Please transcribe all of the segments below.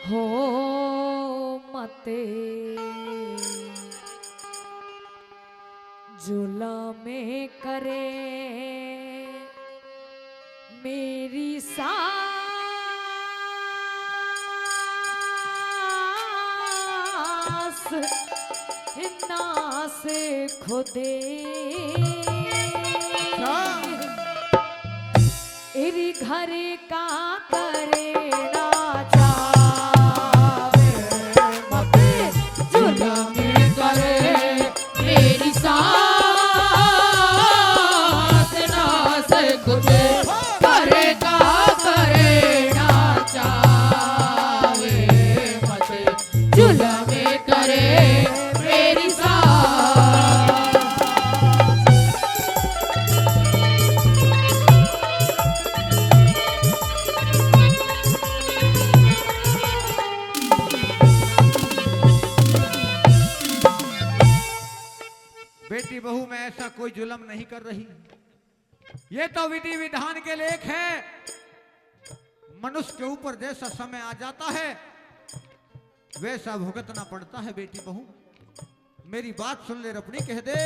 हो मते जुल्म करे मेरी सास ना से खुदे इरी घर का करे ना जावे मते जुल्म करे मेरी सास ना से खुदे करे का करे ना जावे मते जुल्म करे मेरी बेटी बहू में ऐसा कोई जुल्म नहीं कर रही। ये तो विधि विधान के लेख है। मनुष्य के ऊपर जैसा समय आ जाता है वैसा भुगतना पड़ता है। बेटी बहू मेरी बात सुन ले, अपनी कह दे।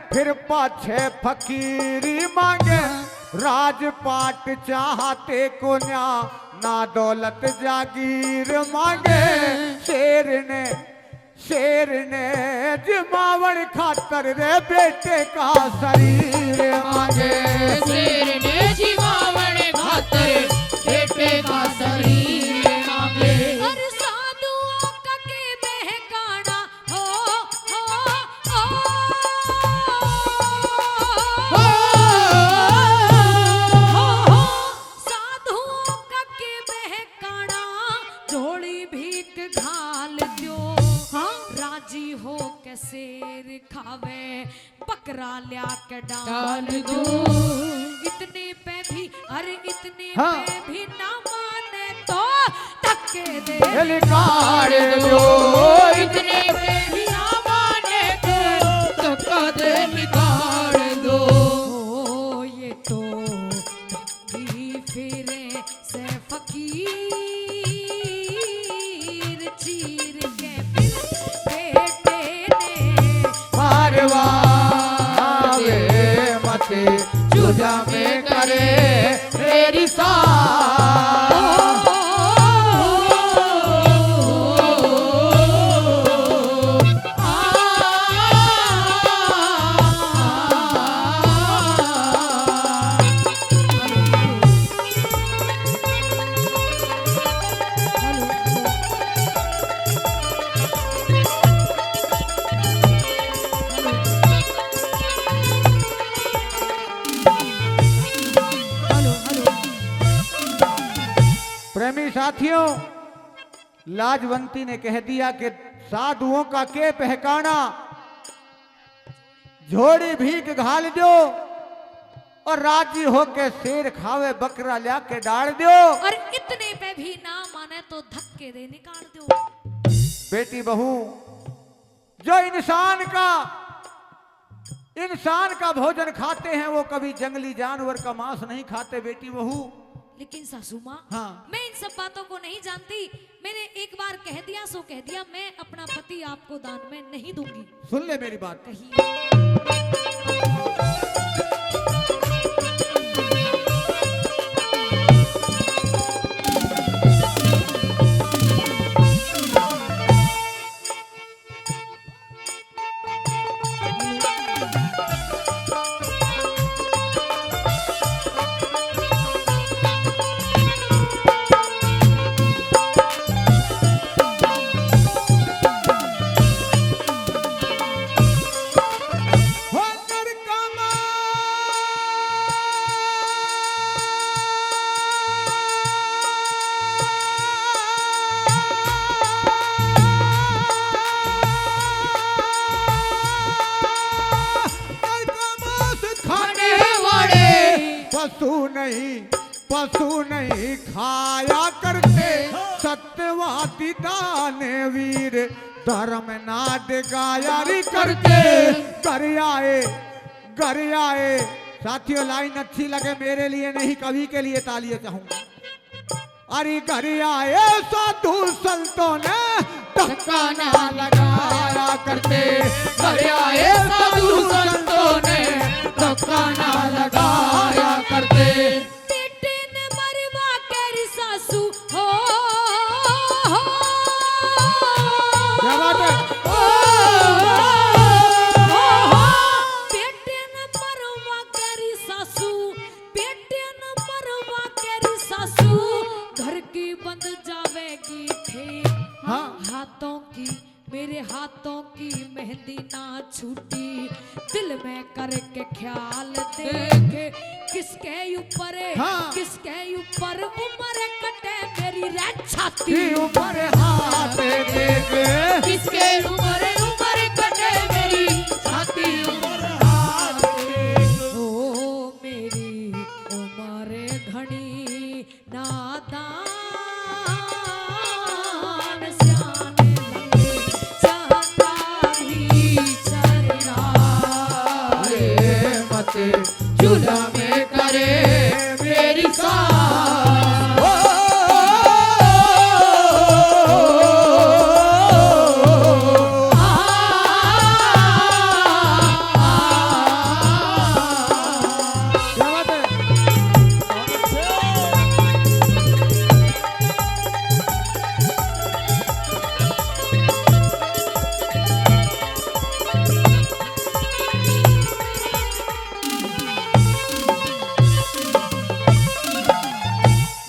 फिर पाछे फकीरी मांगे राजपाट चाहते को ना दौलत जागीर मांगे। शेर ने जमावण खातर रे बेटे का शरीर मांगे। शेर ने जमावण खातर बेटे का शरीर मांगे। और साधुओं का के बहकाना हो साधुओं का के बहकाना झोली भीख घाल दो। राजी हो के शेर खावे बकरा लिया के डाल दो। इतने पे भी अरे इतने पे भी ना माने तो धक्के दे निकाल दो। इतने पे भी ना माने तो धक्का दे निकाल दो। ये तो फिरे से फकीर चीर के बेटे ने मारवावे मते जुल्म करे मेरी प्रेमी साथियों, लाजवंती ने कह दिया कि साधुओं का के पहकाना, झोड़ी भीख घाल दो और राजी होके शेर खावे बकरा ला के डाल दो। और इतने पे भी ना माने तो धक्के दे निकाल दो। बेटी बहू जो इंसान का भोजन खाते हैं वो कभी जंगली जानवर का मांस नहीं खाते। बेटी बहू लेकिन सासू माँ, हाँ। मैं इन सब बातों को नहीं जानती। मैंने एक बार कह दिया सो कह दिया। मैं अपना पति आपको दान में नहीं दूंगी। सुन ले मेरी बात। कही पशु नहीं खाया करते। भाई दाने वीर धर्म नाद गायारी करके घर आए। साथियों लाइन अच्छी लगे मेरे लिए नहीं कवि के लिए तालियां चाहूंगा। अरे घर आए साधु संतों ने धक्का ना लगाया करते, घर आए साधु संतों ने धक्का ना लगाया करते। बेटे ने मरवा कर सासू हो क्या बात है? बेटे ने मरवा कर सासू, बेटे ने मरवा कर सासू, घर की बंद जावेगी थे। हाँ। हाथों की मेरे हाथों की मेहंदी ना छूटी, दिल में करके ख्याल देखे किसके ऊपर हाँ। किसके ऊपर उम्र कटे मेरी रे छाती ऊपर हाथ देके किसके उम्र कटे मेरी छाती ऊपर हाथ ओ मेरी उम्र घनी नादान स्याने लगे चाहता भी चरना मत जुल्म करे मेरी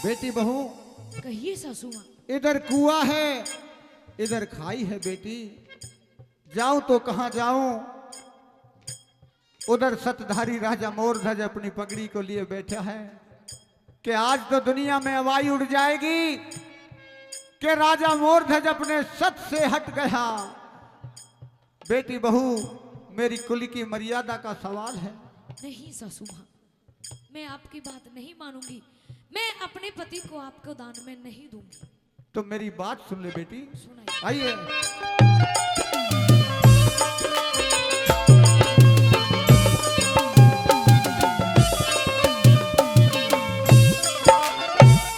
बेटी बहू कहिए सासू माँ। इधर कुआं है इधर खाई है बेटी, जाऊं तो कहां जाऊं। उधर सतधारी राजा मोरध्वज अपनी पगड़ी को लिए बैठा है कि आज तो दुनिया में हवाई उड़ जाएगी कि राजा मोरध्वज अपने सत से हट गया। बेटी बहू मेरी कुल की मर्यादा का सवाल है। नहीं सासू माँ, मैं आपकी बात नहीं मानूंगी। मैं अपने पति को आपको दान में नहीं दूंगी। तो मेरी बात सुन ले बेटी, सुनाइए। आइए।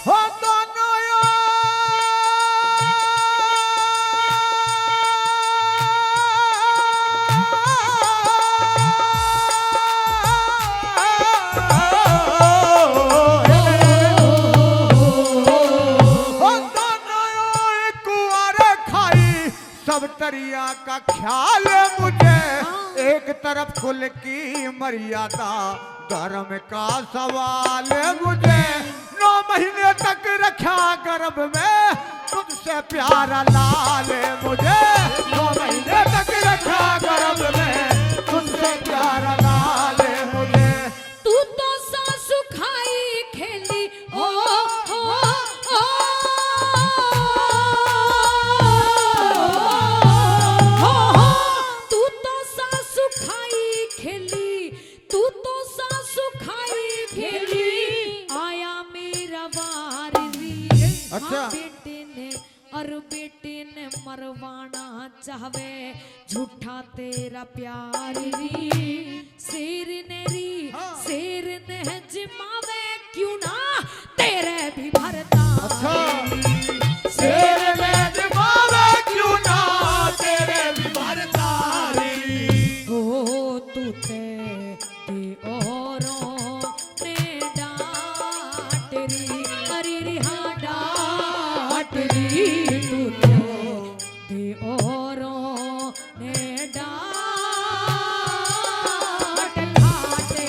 हो दोनों सब तरिया का ख्याल मुझे, एक तरफ कुल की मर्यादा धर्म का सवाल मुझे। 9 महीने तक रखा गर्भ में तुझसे प्यारा लाल मुझे, 9 महीने तक रखा गर्भ में तुझसे प्यारा लाल मुझे। तू तो सासू खाई खेली ओ तू तो सासू खाई खेली, तू तो सासू खाई खेली, आया मेरा वार री। अच्छा। बेटे ने और बेटे ने मरवाना चाहवे झूठा तेरा प्यार री। शेर ने री शेर ने जिमावे क्यों ना तेरे भी भरता। अच्छा। शेर में जिमावे क्यों ना तेरे भी भरता री। हो तू ते औरों ने डांट री, अरे री हाँ डांट री। तू ते औरों ने डांट खाते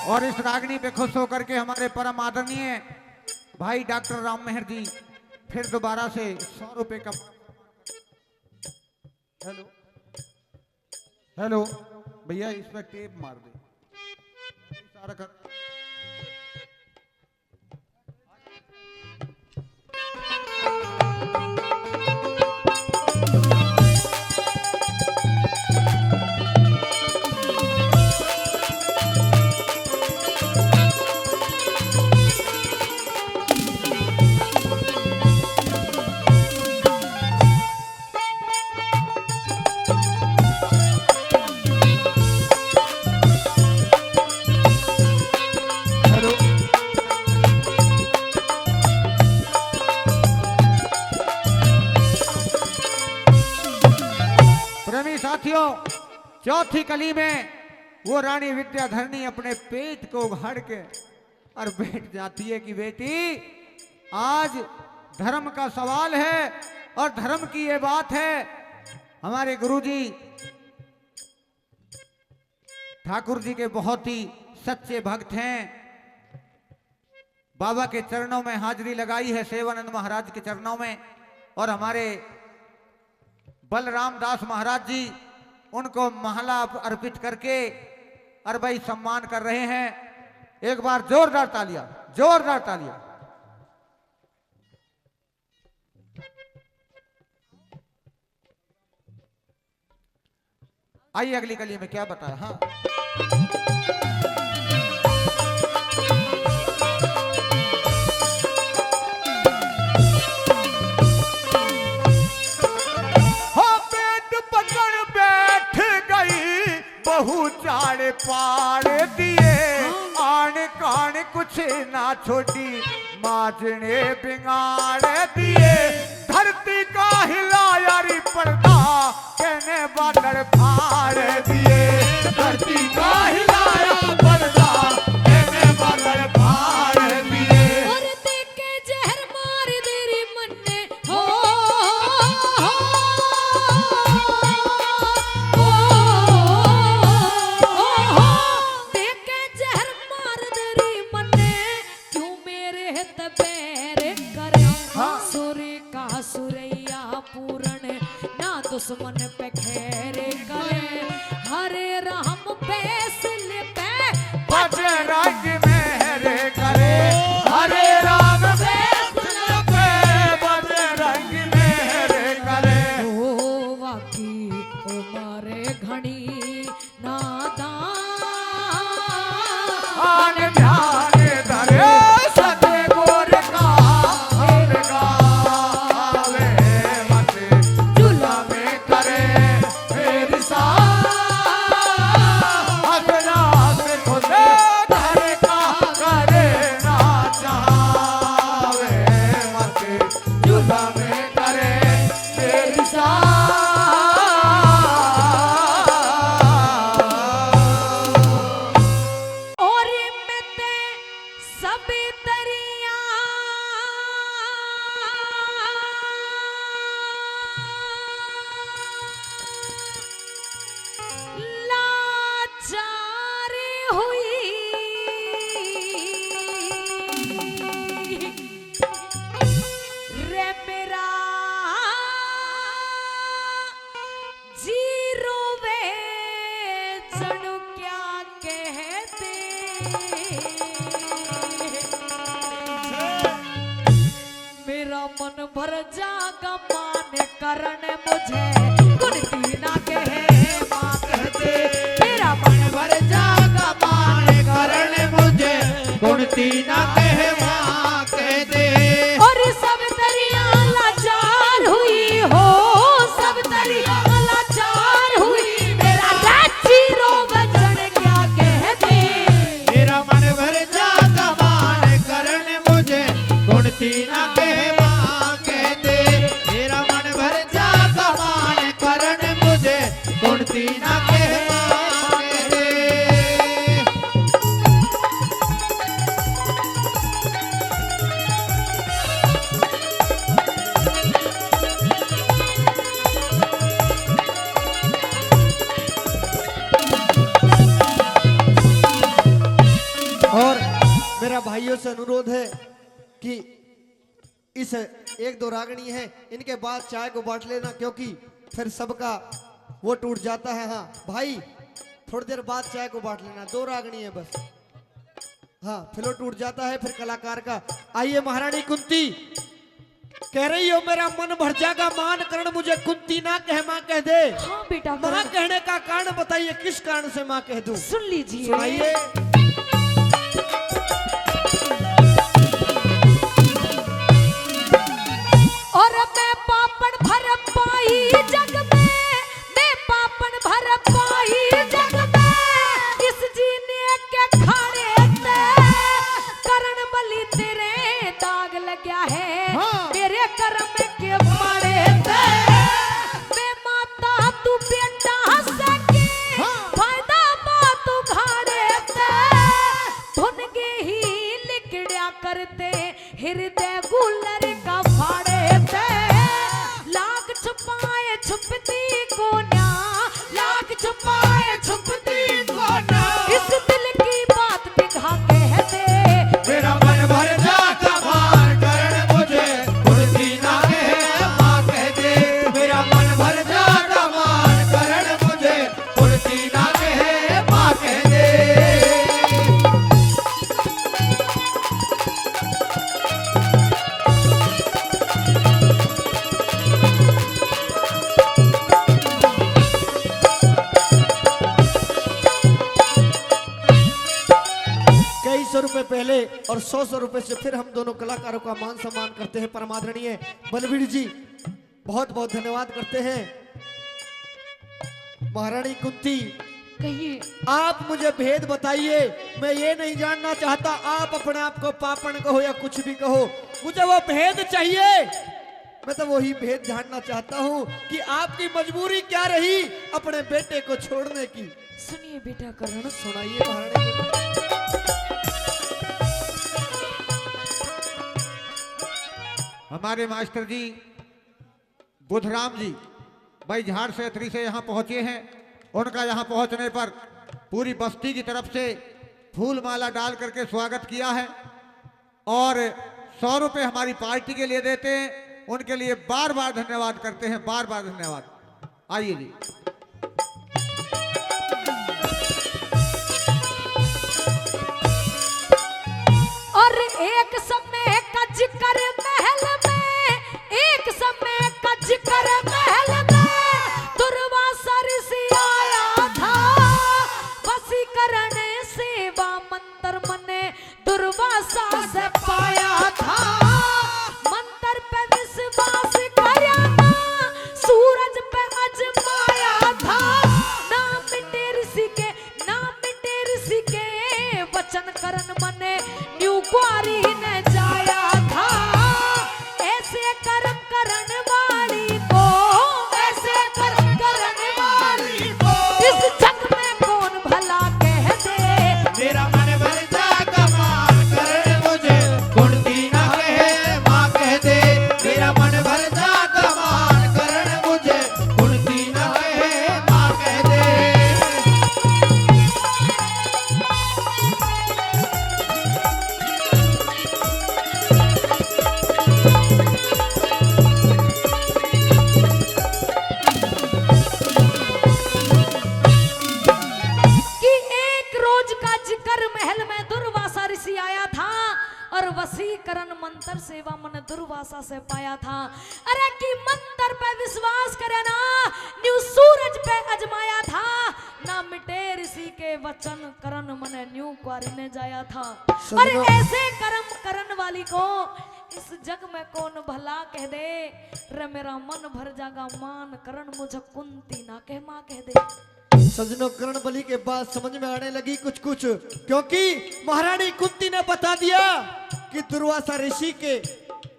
और इस रागनी पे खुश होकर के हमारे परम आदरणीय भाई डॉक्टर राम मेहर जी फिर दोबारा से 100 रुपए का। हेलो हेलो भैया इस पर टेप मार दे। सारा कर प्रेमी साथियों, चौथी कली में वो रानी विद्याधरणी अपने पेट को उघाड़ के और बैठ जाती है कि बेटी आज धर्म का सवाल है और धर्म की ये बात है। हमारे गुरुजी ठाकुर जी के बहुत ही सच्चे भक्त हैं। बाबा के चरणों में हाजिरी लगाई है, सेवानंद महाराज के चरणों में, और हमारे बलराम दास महाराज जी उनको माला अर्पित करके और भाई सम्मान कर रहे हैं। एक बार जोरदार तालियां, जोरदार तालियां। आइए अगली कली में क्या बताया। हाँ, बहु चाड़ पाड़ दिए, आन कान कुछ ना छोटी, माजने बिगाड़ दिए। धरती का हिलाया री पर्दा, कहने बादल फाड़ दिए। धरती का हिलाया पर्दा, कहने बादल फाड़ दिए। और देख के जहर मार दे रे मन ने, हो दुश्मन पे खेरे करे, हरे राम फैसले पे बजरंग मेहरे करे। हरे राम फैसले पे बजरंग मेहरे करे। ओ वाकी उमरे घड़ी नादान, आन ध्यान धरे सते गोर का हर गावे मत जुलम करे मेरी सा अगनास खुदे घर का करे ना चावे मत जुलम करे मेरी सा। और मैं ते सभी दरिया लाचार हुई, रे मेरा जीरो वे जणु क्या कहते। मेरा मन भर जागा मान करण मुझे, गुणती ना कहे मां कहते। मेरा मन भर जागा मान करण मुझे, गुणती ना कहे मां कह दे। और सब दरिया लाचार हुई हो, सब दरिया लाचार हुई। मेरा राची रो वचन क्या कहते। मेरा मन भर जाता मान करण मुझे, गुणती ना कहे मां कह दे। मेरा मन भर जाता मान करण मुझे, गुणती ना कहे मां कह दे। और मेरा भाइयों से अनुरोध है कि इस एक दो रागनी है, इनके बाद चाय को बांट लेना, क्योंकि फिर सबका वो टूट जाता है। हाँ भाई, थोड़ी देर बाद चाय को बांट लेना, दो रागनी है बस। हाँ फ्लो टूट जाता है फिर कलाकार का। आइए महारानी कुंती कह रही हो मेरा मन भर जाएगा मान करण मुझे कुंती ना कह माँ कह दे। हाँ बेटा माँ करण, कहने का कारण बताइए किस कारण से माँ कह दूं? सुन लीजिए। सुनाइए। और मैं पापड़ भर पाई जग में, मैं पापड़ भर पाई जग में, इस जीने के खाने से करण बलि तेरे दाग लग गया है। हाँ। मेरे कर्म के मारे से मैं माता तू बेटा सके, हाँ। फायदा बात उघाड़े से धुन के ही लिकड़िया करते हृदय गुलर का फाड़े थे। लाख छुपाए छुपती को ना, लाख छुपाए छुपती को ना, इस दिल की बात निभा कह दे। मेरा मन भर जाता मान करण मुझे कुर्सी ना कहे माँ कह दे। मेरा मन भर जाता मान करण मुझे कुर्सी ना कहे माँ कह दे। कई सौ रुपए पहले और 100 रुपए से फिर हम दोनों कलाकारों का मान सम्मान करते हैं। परमादरणीय बलवीर जी बहुत बहुत धन्यवाद करते हैं। महारानी कुंती कहिए। आप मुझे भेद बताइए, मैं ये नहीं जानना चाहता आप अपने आप को पापन कहो या कुछ भी कहो, मुझे वो भेद चाहिए। मैं तो वही भेद जानना चाहता हूँ कि आपकी मजबूरी क्या रही अपने बेटे को छोड़ने की। सुनिए बेटा करण, सुनाइए महारानी कुंती। हमारे मास्टर जी बुधराम जी भाई झाड़ से अतरी से यहाँ पहुंचे हैं। उनका यहाँ पहुंचने पर पूरी बस्ती की तरफ से फूल माला डाल करके स्वागत किया है और 100 रुपए हमारी पार्टी के लिए देते हैं। उनके लिए बार बार धन्यवाद करते हैं, बार बार धन्यवाद। आइए जी। और एक समय का जिक्र महल में, एक समय का जिक्र महल में, दुर्वासा ऋषि आया था, वशीकरण सेवा मंत्र मने दुर्वासा से पाया था। मंत्र पे विश्वास करया था, सूरज पे अजमाया था। नाम मिटे ऋषि के, नाम मिटे ऋषि के, वचन करन मने न्यू कुआरी ने जाया था। ऐसे कर्म करन वाली को, ऐसे कर्म करन वाली को, इस जग में कौन भला कह दे। मेरा मन भर जाता मान करण मुझे कुर्सी ना कहे माँ कह दे। मेरा मन भर जाता मान करण मुझे कुर्सी ना कहे माँ कह दे। कि एक रोज का जिक्र महल में दुर्वासा ऋषि आया था और वशीकरण मंत्र सेवा मन दुर्वासा से पाया था। अरे कि मंत्र पे विश्वास करे ना, न्यू सूरज पे अजमाया था। ना मिटे ऋषि के वचन करण मन न्यू कुआरी ने जाया था। अरे सुनो। ऐसे कर्म करन वाली को इस जग में कौन भला कह दे। रे मेरा मन भर जागा मान करण मुझे कुंती ना कह माँ कह दे। सजनों कर्ण बलि के बाद समझ में आने लगी कुछ कुछ, क्योंकि महारानी कुंती ने बता दिया कि दुर्वासा ऋषि के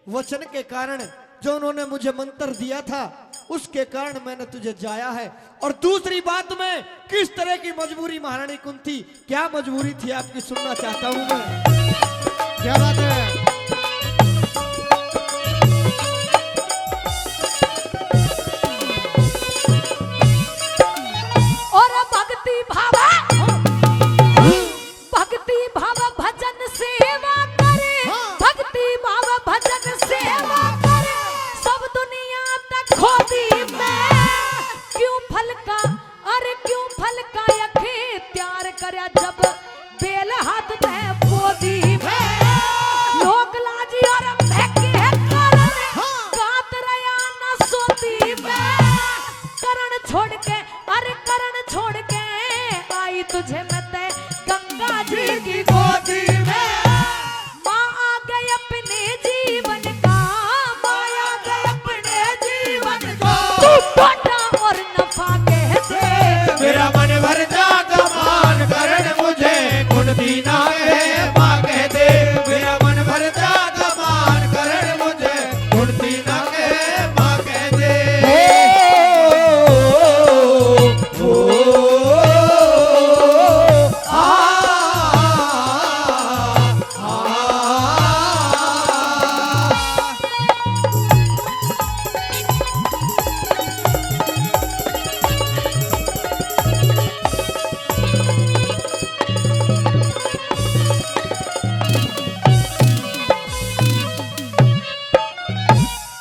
वचन के कारण जो उन्होंने मुझे मंत्र दिया था उसके कारण मैंने तुझे जाया है। और दूसरी बात में किस तरह की मजबूरी महारानी कुंती, क्या मजबूरी थी आपकी सुनना चाहता हूं मैं। क्या बात है। और भक्ति भाव, भक्ति भाव भजन सेवा करे, भक्ति भाव भजन सेवा करे, सब दुनिया तक खोदी में क्यों फल का, अरे क्यों फल का यखे त्यार करया जब बेल हाथ में गोदी में लोक लाजी और महके है करण गात रया न सोती में करण छोड़ के अरे करण छोड़ के आई तुझे मैं ते गंगा जी की गोदी में माँ आ गई अपने जीवन का माया गई अपने जीवन का तू घाटा और नफा कह दे मेरा मन भर जागा मान करण मुझे गुण दीना है माँ कह दे मेरा मन भर जागा मान करण मुझे गुण दीना है माँ कह दे ओ, आ, आ,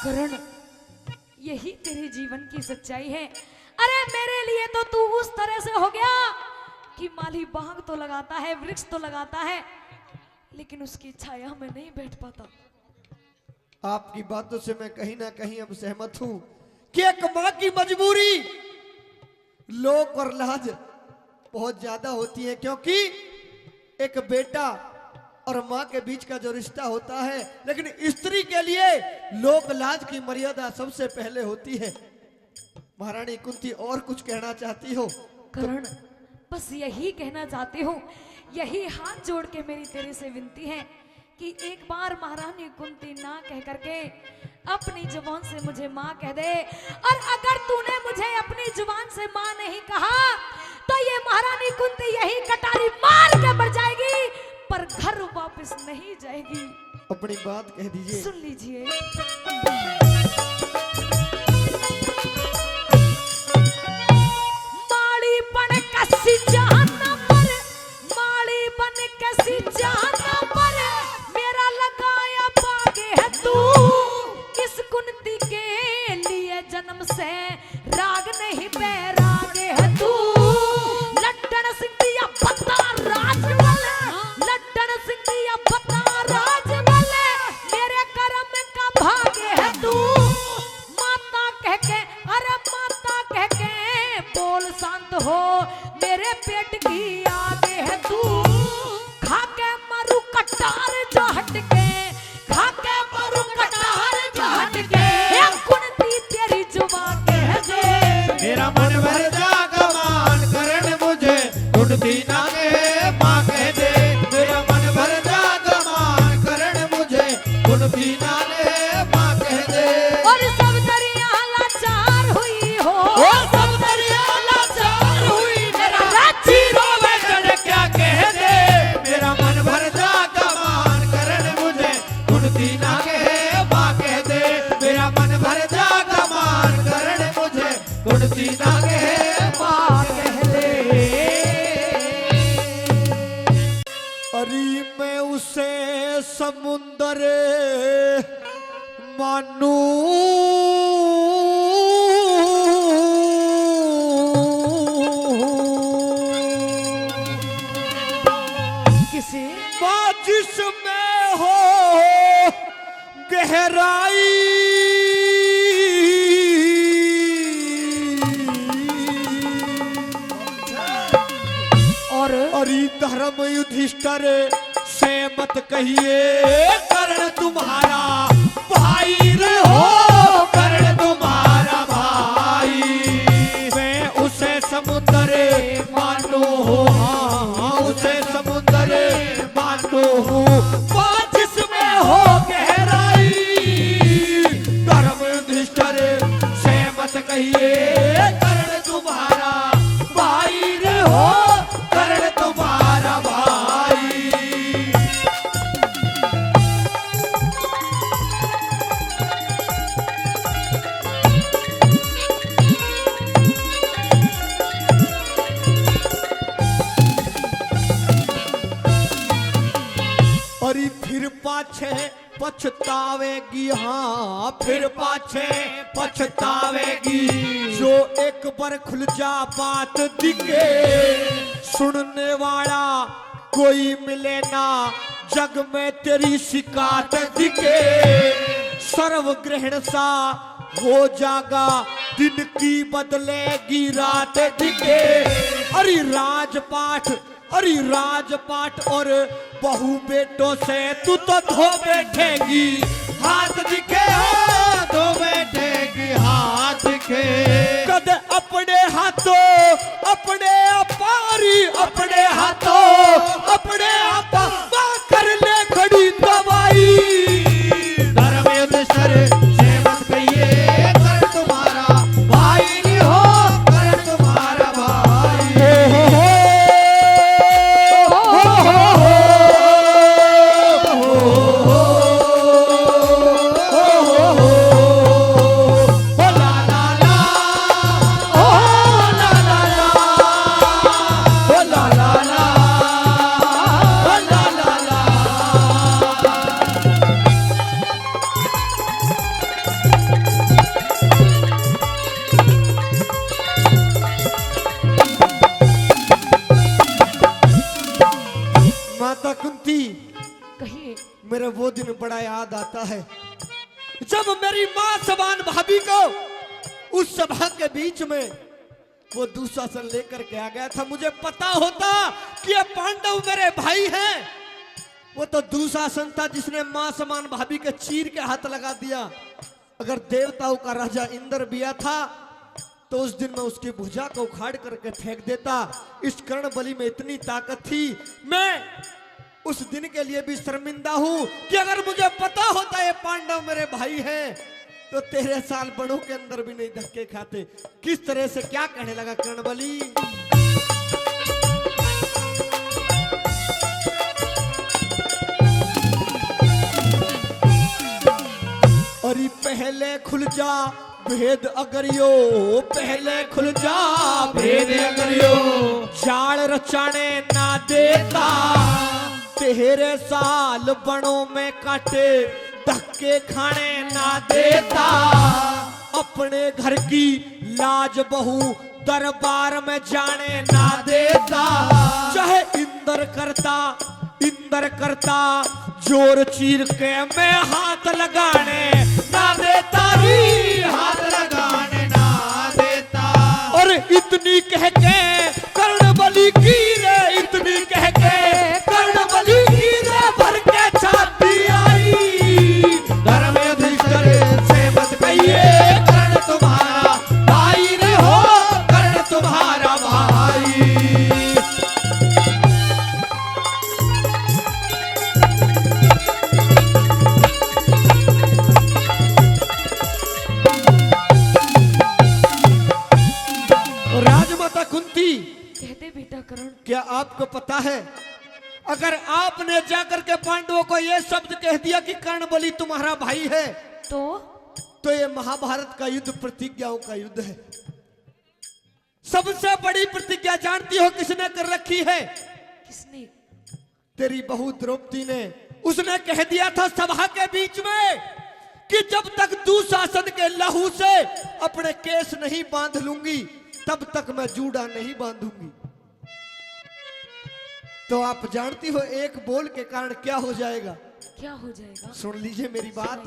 करण यही तेरे जीवन की सच्चाई है। अरे मेरे लिए तो तू उस तरह से हो गया कि माली बाग तो लगाता है वृक्ष तो लगाता है लेकिन उसकी छाया में नहीं बैठ पाता। आपकी बातों से मैं कहीं ना कहीं अब सहमत हूं कि एक माँ की मजबूरी लोक और लाज बहुत ज्यादा होती है, क्योंकि एक बेटा और माँ के बीच का जो रिश्ता होता है, लेकिन स्त्री के लिए लोक लाज की मर्यादा सबसे पहले होती है। महारानी कुंती और कुछ कहना चाहती हो? करण बस यही कहना चाहती हूँ, यही हाथ जोड़ के मेरी तेरे से विनती है कि एक बार महारानी कुंती ना कह करके अपनी जुबान से मुझे माँ कह दे। और अगर तूने मुझे अपनी जुबान से माँ नहीं कहा तो ये महारानी कुंती यही कटारी मार के मर जाएगी पर घर वापस नहीं जाएगी। अपनी बात कह दीजिए। सुन लीजिए। माड़ी बन कसी जाना पर माड़ी बन कसी जाना पर मेरा लगाया बागे है तू इस कुंती के लिए जन्म से राग नहीं बैरागे है तू लट्टन सिंह दिया पता राजवल लट्टन सिंह दिया पता राजवल मेरे करम का भागे है तू माता कह के अरे माता कह के बोल शांत हो मेरे पेट की आगे है तू खा के मरु कटार जो हट के खा के मरु कटार जो हट के ये कुंती तेरी जुबान कह दे मेरा मन भर जागा मान करण मुझे गुण दीना के माँ कह दे मेरा मन भर जागा मान करण मुझे गुण दीना के माँ कह दे और सब दरिया लाचार हुई हो सब दरिया लाचार हुई मेरा रांची रोवे चढ़ क्या कह दे मेरा मन भर जागा मान करण मुझे गुण दीना के माँ कह दे मेरा मन भर जागा मान करण मुझे गुण दीना के माँ कह दे अरे मैं उसे समुंदर मानू किसे बाजिश में हो गहराई और अरे धर्म युधिष्ठिर से मत कहिए कर्ण तुम्हारा भाई रे हो कर्ण तुम्हारा भाई मैं उसे समुद्र मानो हूँ हाँ उसे समुद्र मानो हूँ जिसमें हो गहराई धर्म युधिष्ठिर से मत कहिए कर्ण तुम्हारा भाई रे हो कर्ण तुम्हारा भाई अरे फिर पाछे पछतावेगी, हाँ फिर पाछे पछतावेगी जो एक बार खुल जा बात दिखे सुनने वाला कोई मिले ना जग में तेरी शिकायत दिखे, सर्व ग्रहण सा हो जागा दिन की बदलेगी रात दिखे। अरे राजपाट और बहू बेटों से तू तो धो बैठेगी हाथ दिखे हो तो बैठेगी हाथ दिखे। कद अपने हाथों अपने अपारी अपने हाथों अपने आपा कर ले खड़ी दवाई। धर्म युद्ध सर से मत कहिए कर तुम्हारा भाई नहीं हो कर तुम्हारा भाई। माता कुंती, कहिए। मेरा वो दिन बड़ा याद आता है जब मेरी माँ समान भाभी को उस सभा के बीच में वो दुशासन लेकर के आ गया था। मुझे पता होता कि ये पांडव मेरे भाई हैं। वो तो दुशासन था जिसने माँ समान भाभी के चीर के हाथ लगा दिया। अगर देवताओं का राजा इंद्र भी था तो उस दिन मैं उसकी भुजा को उखाड़ करके फेंक देता। इस कर्ण बलि में इतनी ताकत थी, मैं उस दिन के लिए भी शर्मिंदा हूं कि अगर मुझे पता होता ये पांडव मेरे भाई हैं तो 13 साल बड़ों के अंदर भी नहीं धक्के खाते। किस तरह से क्या कहने लगा कर्ण बलि। अरे पहले खुल जा भेद अगरियो, पहले खुल जा भेद अगरियो, जाल रचाने ना देता 13 साल बणों में काटे धक्के खाने ना देता। अपने घर की लाज बहू दरबार में जाने ना देता। चाहे इंद्र करता जोर चीर के मैं हाथ लगाने ना देता री हाथ लगाने ना देता। और इतनी कह के कर्ण बलि की रे, इतनी कह के कर्ण बलि की रे भर के छाती आई। धर्म युधिष्ठिर से मत कहिए कर्ण तुम्हारा भाई नहीं हो कर्ण तुम्हारा भाई। राजमाता कुंती, कहते बेटा कर्ण, क्या आपको पता है अगर आपने जाकर के पांडवों को यह शब्द कह दिया कि कर्ण बलि तुम्हारा भाई है तो ये महाभारत का युद्ध प्रतिज्ञाओं का युद्ध है। सबसे बड़ी प्रतिज्ञा जानती हो किसने कर रखी है? किसने? तेरी बहू द्रौपदी ने। उसने कह दिया था सभा के बीच में कि जब तक दुशासन के लहू से अपने केस नहीं बांध लूंगी तब तक मैं जूड़ा नहीं बांधूंगी। तो आप जानती हो एक बोल के कारण क्या हो जाएगा? क्या हो जाएगा? सुन लीजिए मेरी बात।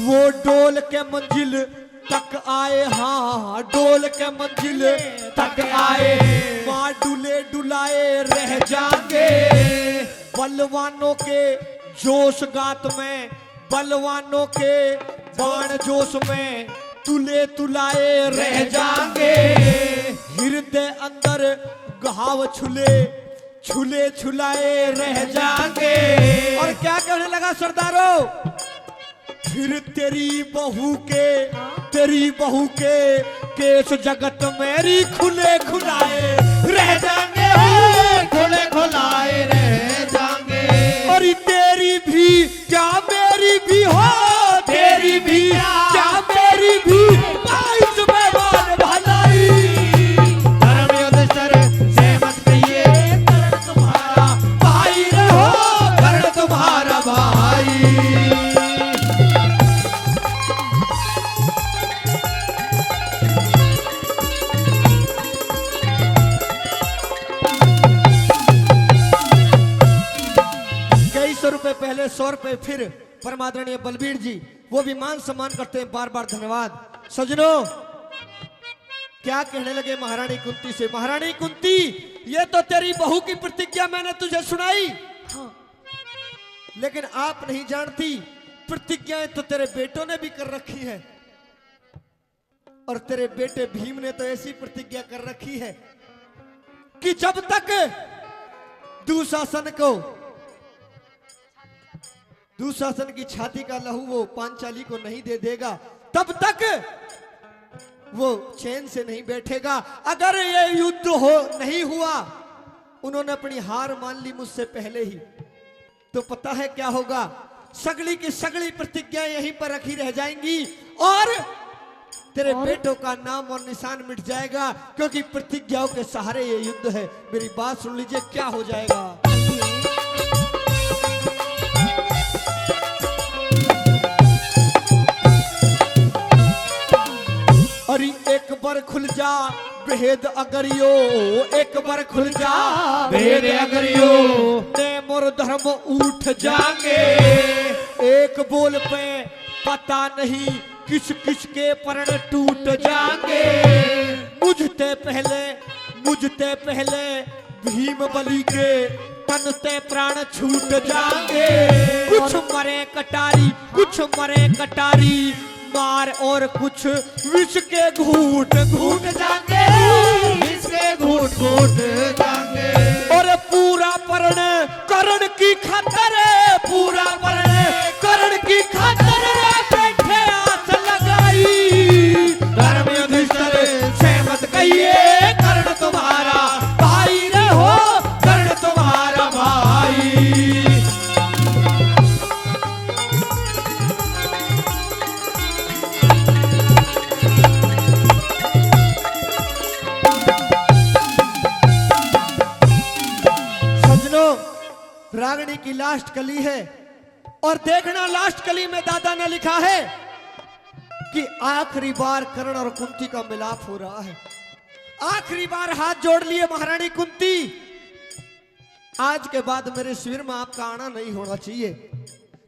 वो डोल के मंजिल तक आए, हाँ डोल के मंजिल तक आए, मां डुले डुलाए रह जाएंगे। बलवानों के जोश गात में, बलवानों के बाण जोश में तुले तुलाए रह जाएंगे। हृदय अंदर घाव छुले छुले छुलाए रह जाएंगे। और क्या कहने लगा सरदारों? फिर तेरी बहू के केस जगत मेरी खुले खुलाए रह जाएंगे, खुले खुलाए रह जाएंगे। और तेरी भी क्या मेरी भी हो, तेरी भी क्या मेरी भी बाईस में बाल भलाई। धर्म युधिष्ठिर से मत कहिए कर्ण तुम्हारा भाई रहो कर्ण तुम्हारा भाई। तौर पे फिर परमादरणीय बलबीर जी वो भी मान सम्मान करते हैं, बार बार धन्यवाद। सजनों, क्या कहने लगे महारानी कुंती से? महारानी कुंती, ये तो तेरी बहू की प्रतिज्ञा मैंने तुझे सुनाई, हाँ लेकिन आप नहीं जानती प्रतिज्ञाएं तो तेरे बेटों ने भी कर रखी है। और तेरे बेटे भीम ने तो ऐसी प्रतिज्ञा कर रखी है कि जब तक दुशासन की छाती का लहू वो पांचाली को नहीं दे देगा, तब तक वो चैन से नहीं बैठेगा। अगर ये युद्ध नहीं हुआ, उन्होंने अपनी हार मान ली मुझसे पहले ही, तो पता है क्या होगा? सगली की सगली प्रतिज्ञा यहीं पर रखी रह जाएंगी और तेरे बेटों का नाम और निशान मिट जाएगा, क्योंकि प्रतिज्ञाओं के सहारे ये युद्ध है। मेरी बात सुन लीजिए, क्या हो जाएगा? अरे एक बार खुल जा भेद अगरियो, एक बार खुल जा भेद अगरियो, नेम और धर्म उठ जाएंगे। एक बोल पे पता नहीं किस किस के पर्ण टूट जाएंगे। मुझते पहले भीम बलि के तनते प्राण छूट जाएंगे। कुछ मरे कटारी मार और कुछ विष के घूट जाएंगे। विष के घूट जाएंगे। और पूरा पर्ण कर्ण की खातर, पूरा पर्ण कर्ण की खातर बैठे आस लगाई। धर्म युधिष्ठिर से मत कहिए, कर्ण तुम्हारा भाई रे हो, कर्ण तुम्हारा भाई। रागनी की लास्ट कली है और देखना लास्ट कली में दादा ने लिखा है कि आखिरी बार कर्ण और कुंती का मिलाप हो रहा है। आखिरी बार हाथ जोड़ लिए महारानी कुंती, आज के बाद मेरे शिविर में आपका आना नहीं होना चाहिए,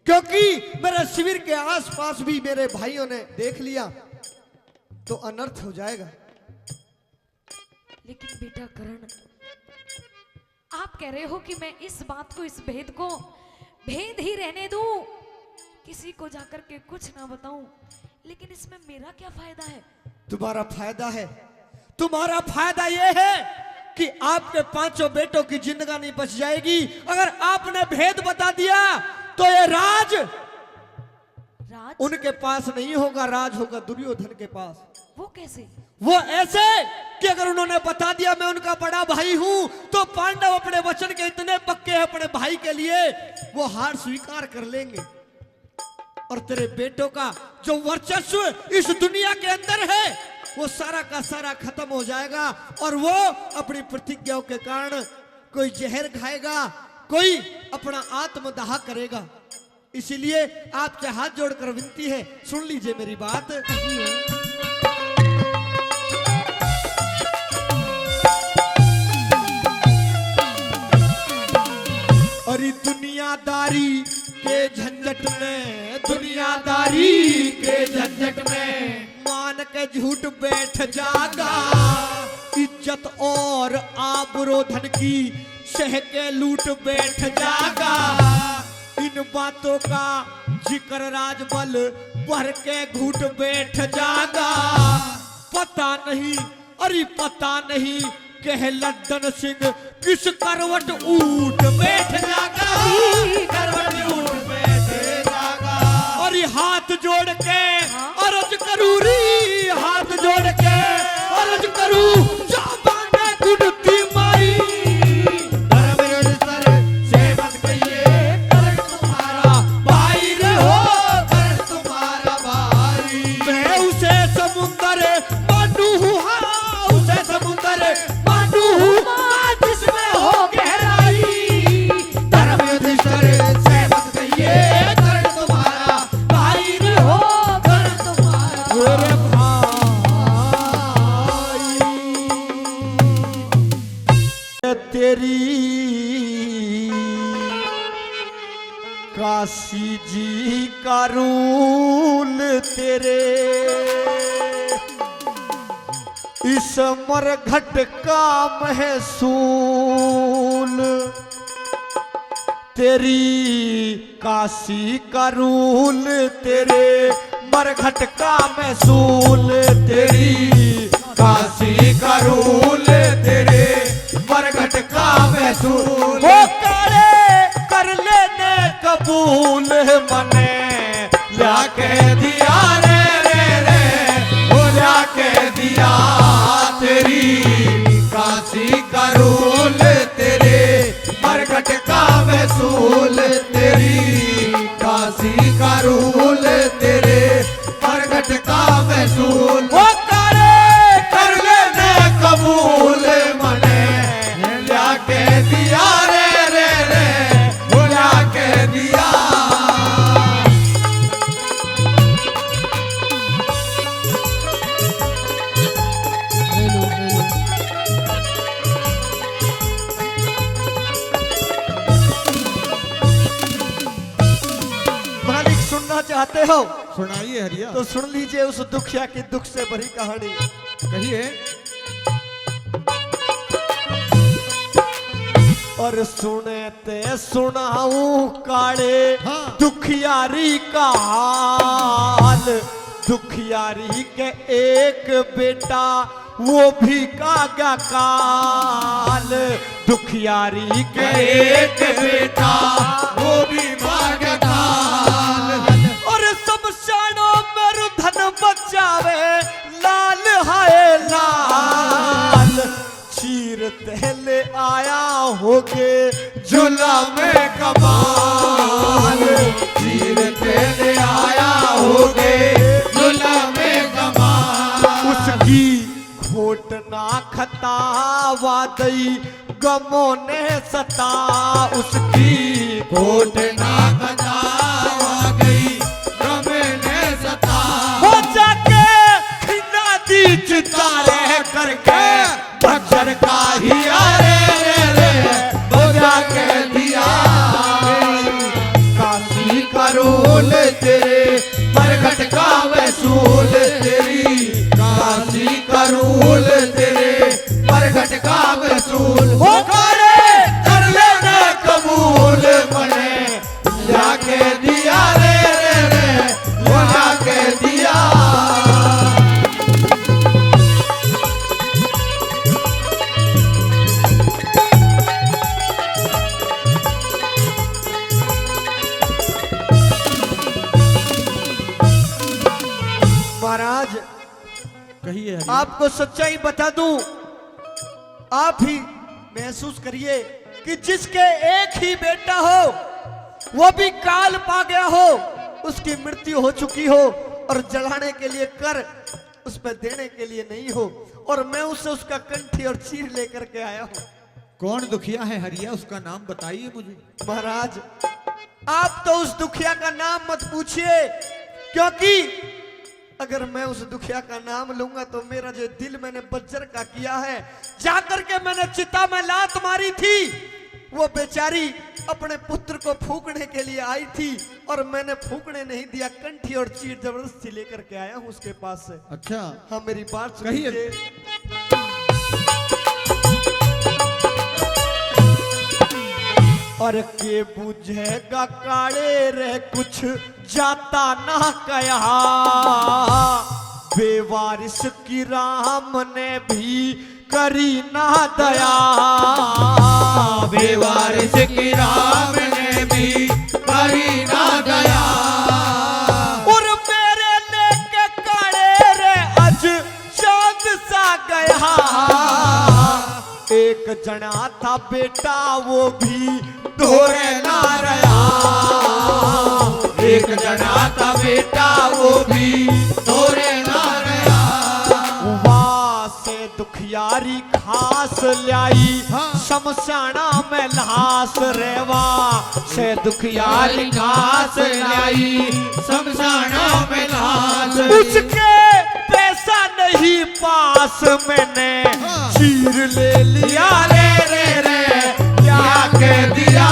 क्योंकि मेरे शिविर के आसपास भी मेरे भाइयों ने देख लिया तो अनर्थ हो जाएगा। लेकिन बेटा करण, आप कह रहे हो कि मैं इस बात को, इस भेद को भेद ही रहने दूं, किसी को जाकर के कुछ ना बताऊं, लेकिन इसमें मेरा क्या फायदा है? तुम्हारा फायदा यह है कि आपके पांचों बेटों की जिंदगानी बच जाएगी। अगर आपने भेद बता दिया तो ये राज उनके पास नहीं होगा, राज होगा दुर्योधन के पास। वो कैसे? वो ऐसे कि अगर उन्होंने बता दिया मैं उनका बड़ा भाई हूं, तो पांडव अपने वचन के इतने पक्के हैं अपने भाई के लिए, वो हार स्वीकार कर लेंगे और तेरे बेटों का जो वर्चस्व इस दुनिया के अंदर है वो सारा का सारा खत्म हो जाएगा। और वो अपनी प्रतिज्ञाओं के कारण कोई जहर खाएगा, कोई अपना आत्मदाह करेगा। इसीलिए आपसे हाथ जोड़कर विनती है, सुन लीजिए मेरी बात। अरे दुनियादारी के झंझट में मान के झूठ बैठ जागा। इज्जत और आबरो धन की सह के लूट बैठ जागा। इन बातों का जिक्र राजबल भर के घूट बैठ जागा। पता नहीं कह लड्डन सिंह किस करवट ऊट बैठ जागा। करवट ऊट बैठ जागा। और हाथ जोड़ के अर्ज करूं री, हाथ जोड़ के अर्ज करूं जाबाने कुंती माई। धर्म युधिष्ठिर से मत कहिए, कर्ण तुम्हारा भाई रे हो, कर्ण तुम्हारा भाई। मैं उसे समुंदर बांटू हूँ, उसे समुंदर बांटू हूँ जिसमें हो गहराई। धर्म युधिष्ठिर से मत कहिए, कर्ण तुम्हारा भाई रे हो, कर्ण तुम्हारा मेरे फूल तेरे इस मरघट का महसूल तेरी काशी का रूल तेरे मरघट का महसूल तेरी काशी का रूल तेरे मरघट का महसूल वो काले कर लेने कबूल मने जाके दिया रे रे रे वो जाके दिया तेरी काशी का रूल तेरे मरघट का महसूल तेरी काशी का रूल तेरे मरघट का महसूल वो काले कर लेने कबूल मने जाके दिया रे रे रे वो जाके दिया मालिक सुनना चाहते हो सुनाइए हरिया। तो सुन लीजिए उस दुखिया की दुख से भरी कहानी। कहिए। और सुनते सुनाऊं काले हाँ। दुखियारी का हाल दुखियारी के एक बेटा वो भी कागा काल दुखियारी के एक बेटा वो भी भाग्यकाल और शमशानों में रुधन बचावे लाल हाय लाल चीर तेले आया होगे जुलम कमाल चीर तेरे आया होगे जुलम कमाल उसकी घोट ना खतावा दई गमों ने सता उसकी कोट ना कथा गई गम ने सता हो जाके खिला दी चितारे करके बच्चर का ही रे रे रे बजा के दिया काशी का रूल तेरे मरघट का वसूल तेरी काशी का रूल तेरे मरघट का वसूल हो काले कर लेना कबूल मने जाके दिया रे रे रे वो जाके दिया महाराज कहिए हरिया। आपको सच्चाई बता दूं आप ही महसूस करिए कि जिसके एक ही बेटा हो वो भी काल पा गया हो उसकी मृत्यु हो चुकी हो और जलाने के लिए कर उस पर देने के लिए नहीं हो और मैं उससे उसका कंठी और चीर लेकर के आया हूं। कौन दुखिया है हरिया, उसका नाम बताइए मुझे। महाराज आप तो उस दुखिया का नाम मत पूछिए क्योंकि अगर मैं उस दुखिया का नाम लूंगा तो मेरा जो दिल मैंने बज्जर का किया है जाकर के मैंने चिता में लात मारी थी वो बेचारी अपने पुत्र को फूकने के लिए आई थी और मैंने फूकने नहीं दिया कंठी और चीर जबरदस्ती लेकर के आया हूं उसके पास से। अच्छा हाँ मेरी बात कहिए। सुनिए और के बुझेगा काले रे कुछ जाता ना कया बेवारिस की राम ने भी करी ना दया बेवारिस की राम ने भी करी ना दया और मेरे लेके काले रे अज चांद सा गया एक जना था बेटा वो भी धोरे ना रहा एक जना था बेटा वो भी धोरे ना रहा वहाँ से दुखियारी खास ल्याई हाँ। शमशाना में लाश रेवा से दुखियारी घास लाई शमशाना में लाश उसके पैसा नहीं पास मैंने हाँ। चीर ले लिया रे रे रे क्या कह दिया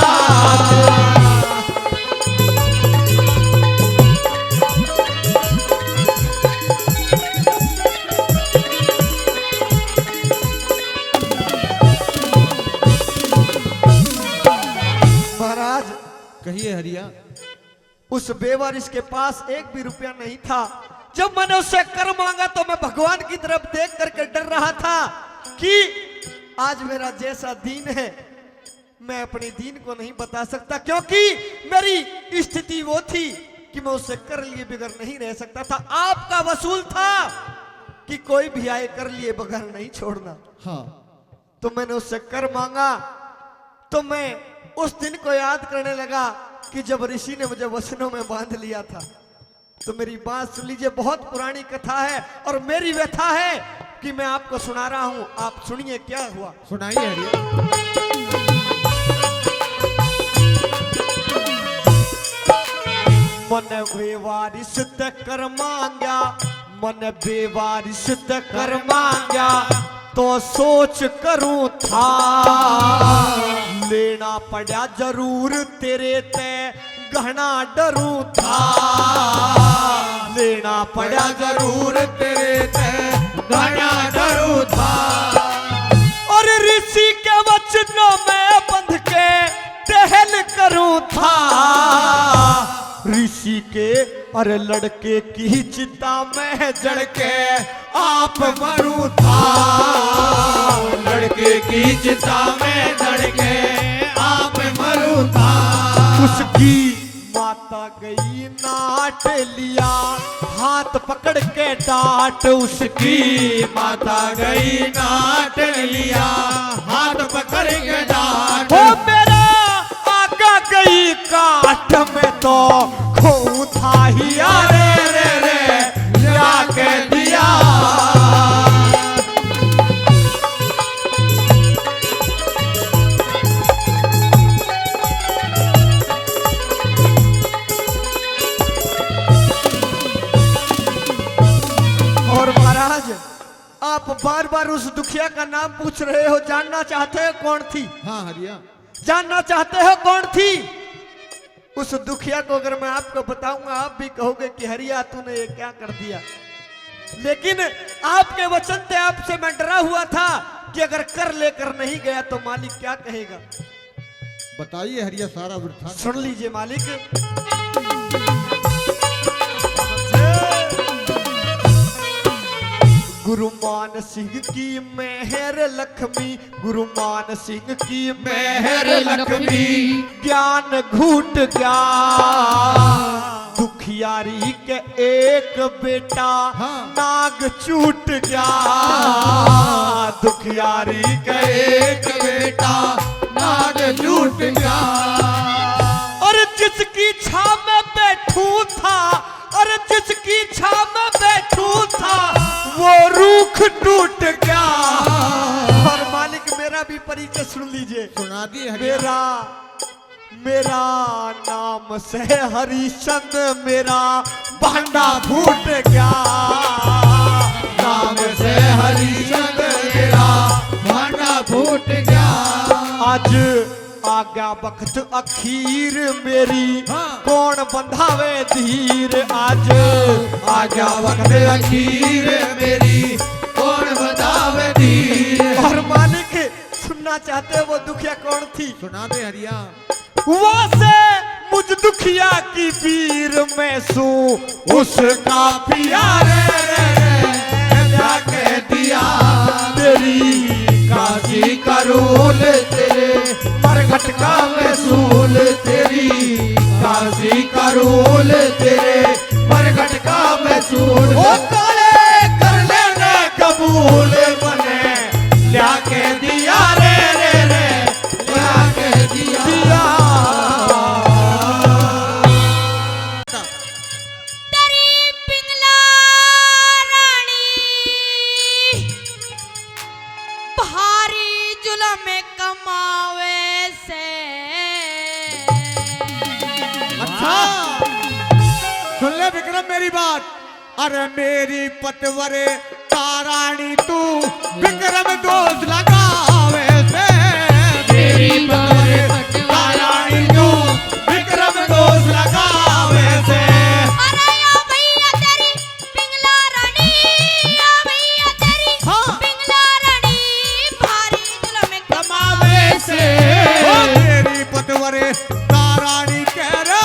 हरिया। उस बेवारिस के पास एक भी रुपया नहीं था। जब मैंने उससे कर मांगा तो मैं भगवान की तरफ देख करके डर रहा था कि आज मेरा जैसा दीन है मैं अपने दीन को नहीं बता सकता, क्योंकि मेरी स्थिति वो थी कि मैं उससे कर लिए बगैर नहीं रह सकता था। आपका वसूल था कि कोई भी आए कर लिए बगैर नहीं छोड़ना। हाँ। तो मैंने उससे कर मांगा तो मैं उस दिन को याद करने लगा कि जब ऋषि ने मुझे वचनों में बांध लिया था। तो मेरी बात सुन लीजिए, बहुत पुरानी कथा है और मेरी व्यथा है कि मैं आपको सुना रहा हूं। आप सुनिए क्या हुआ। सुनाइए हरिया। मन बेवारिस ते कर मांग्या, मन बेवारिस ते कर मांग्या, तो सोच करूं था लेना पड़ा जरूर तेरे ते गहना डरूं था, लेना पड़ा जरूर तेरे ते गहना डरूं था। और ऋषि के वचनों में बंध के टहल करूं था, ऋषि के अरे लड़के की चिता में जड़ के आप मरूं था, लड़के की चिता में जड़ के आप मरूं था। उसकी माता गई नाट लिया, हाथ पकड़ के डांट उसकी माता गई नाट लिया, हाथ पकड़ के डांट। हो मेरा आका गई काट में तो खो था ही रे रे रे जाके दिया। और महाराज आप बार बार उस दुखिया का नाम पूछ रहे हो, जानना चाहते हो कौन थी? हाँ हरिया। जानना चाहते हो कौन थी? उस दुखिया को अगर मैं आपको बताऊंगा आप भी कहोगे कि हरिया तूने ये क्या कर दिया। लेकिन आपके वचन थे, आपसे मैं डरा हुआ था कि अगर कर लेकर नहीं गया तो मालिक क्या कहेगा। बताइए हरिया सारा वृत्तांत। सुन लीजिए मालिक। गुरुमान सिंह की मेहर लक्ष्मी, गुरुमान सिंह की मेहर लक्ष्मी, ज्ञान घूट गया दुखियारी के एक बेटा, हाँ। नाग छूट गया दुखियारी के एक बेटा, नाग छूट गया। और जिसकी छाव में बैठू था, और जिसकी छाव में बैठू था वो रूख टूट गया। और मालिक मेरा भी परिचय सुन लीजिए। सुना दिए हरिया। मेरा नाम से हरिचंद, मेरा भांडा फूट गया। नाम से हरिचंद मेरा भांडा फूट गया। आज आगा वक्त अखीर मेरी, हाँ। कौन बंधावे धीर। आज आजा वक्त अखीर मेरी, कौन बतावे धीर। और मालिक सुनना चाहते हो वो दुखिया कौन थी? सुना दे हरिया। वहां से मुझ दुखिया की पीर में सू उसका पिया रे रे रे जाके दिया तेरी काशी करूल तेरे, मरघट का वसूल तेरी काशी करूल तेरे, मरघट का वसूल। ओ काले कर लेने कबूल बने, जाके दिया रे रे रे, जाके दिया। तेरी पिंगला रानी भारी जुल्म में कमावे से। अच्छा सुन ले विक्रम मेरी बात। अरे मेरी पतवरे तारानी तू विक्रम दोष लगावे से। मेरी पतवरे तारानी तू विक्रम दोष लगावे से। अरे ओ भैया तेरी पिंगला रानी, ओ भैया तेरी हाँ। पिंगला रानी भारी जुल्म में कमावे से। ओ मेरी पतवरे तारानी कह रे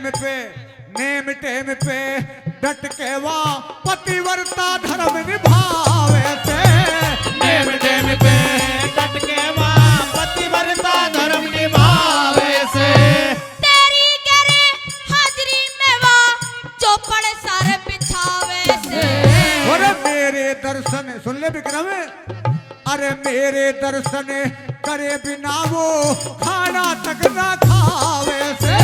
टेम पे डट के वा पतिव्रता धर्म निभावे से। नेम टेम पे डट के वहाँ पतिव्रता धर्म निभावे से। तेरी गरे हाजरी में वा चौपड़ सर बिछावे से। अरे मेरे दर्शन सुन ले विक्रम, अरे मेरे दर्शन करे बिना वो खाना तक ना खावे से।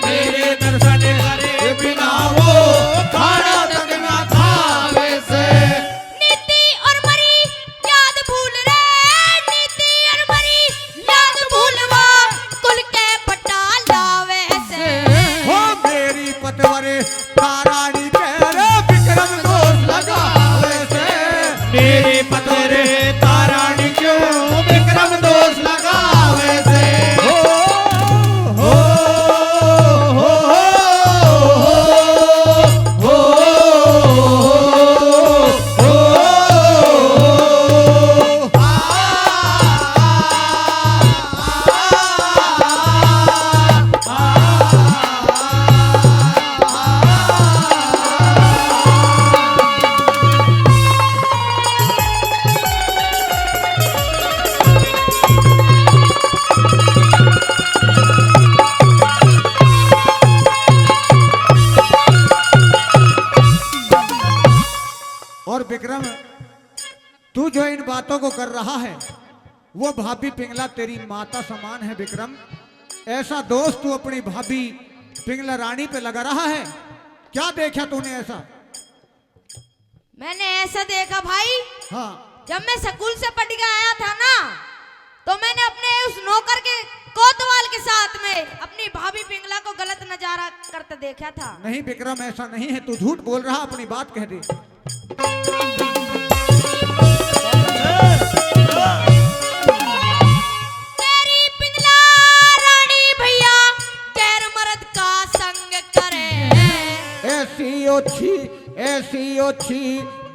मेरे दर्शन करे बिना वो खाना तक ना खावे से। नीति और मरी याद भूल रे, नीति और मरी याद भूलवा कुल के पटा लावे से। हो मेरी पतवरे तारानी कह रे विक्रम दोष लगावे से। मेरी पतरे तारानी क्यों विक्रम दोष लगावे से। हो हो हो हो और विक्रम तू जो इन बातों को कर रहा है वो भाभी पिंगला तेरी माता समान है विक्रम। ऐसा दोस्त तू अपनी भाभी पिंगला रानी पे लगा रहा है, क्या देखा तूने ऐसा? मैंने ऐसा देखा भाई, हाँ जब मैं स्कूल से पढ़ के आया था ना, तो मैंने अपने उस नौकर के कोतवाल के साथ में अपनी भाभी पिंगला को गलत नजारा करते देखा था। नहीं विक्रम ऐसा नहीं है, तू झूठ बोल रहा, अपनी बात कह दे। तेरी पिंगला रानी भैया गैर मर्द का संग करे। ऐसी ओछी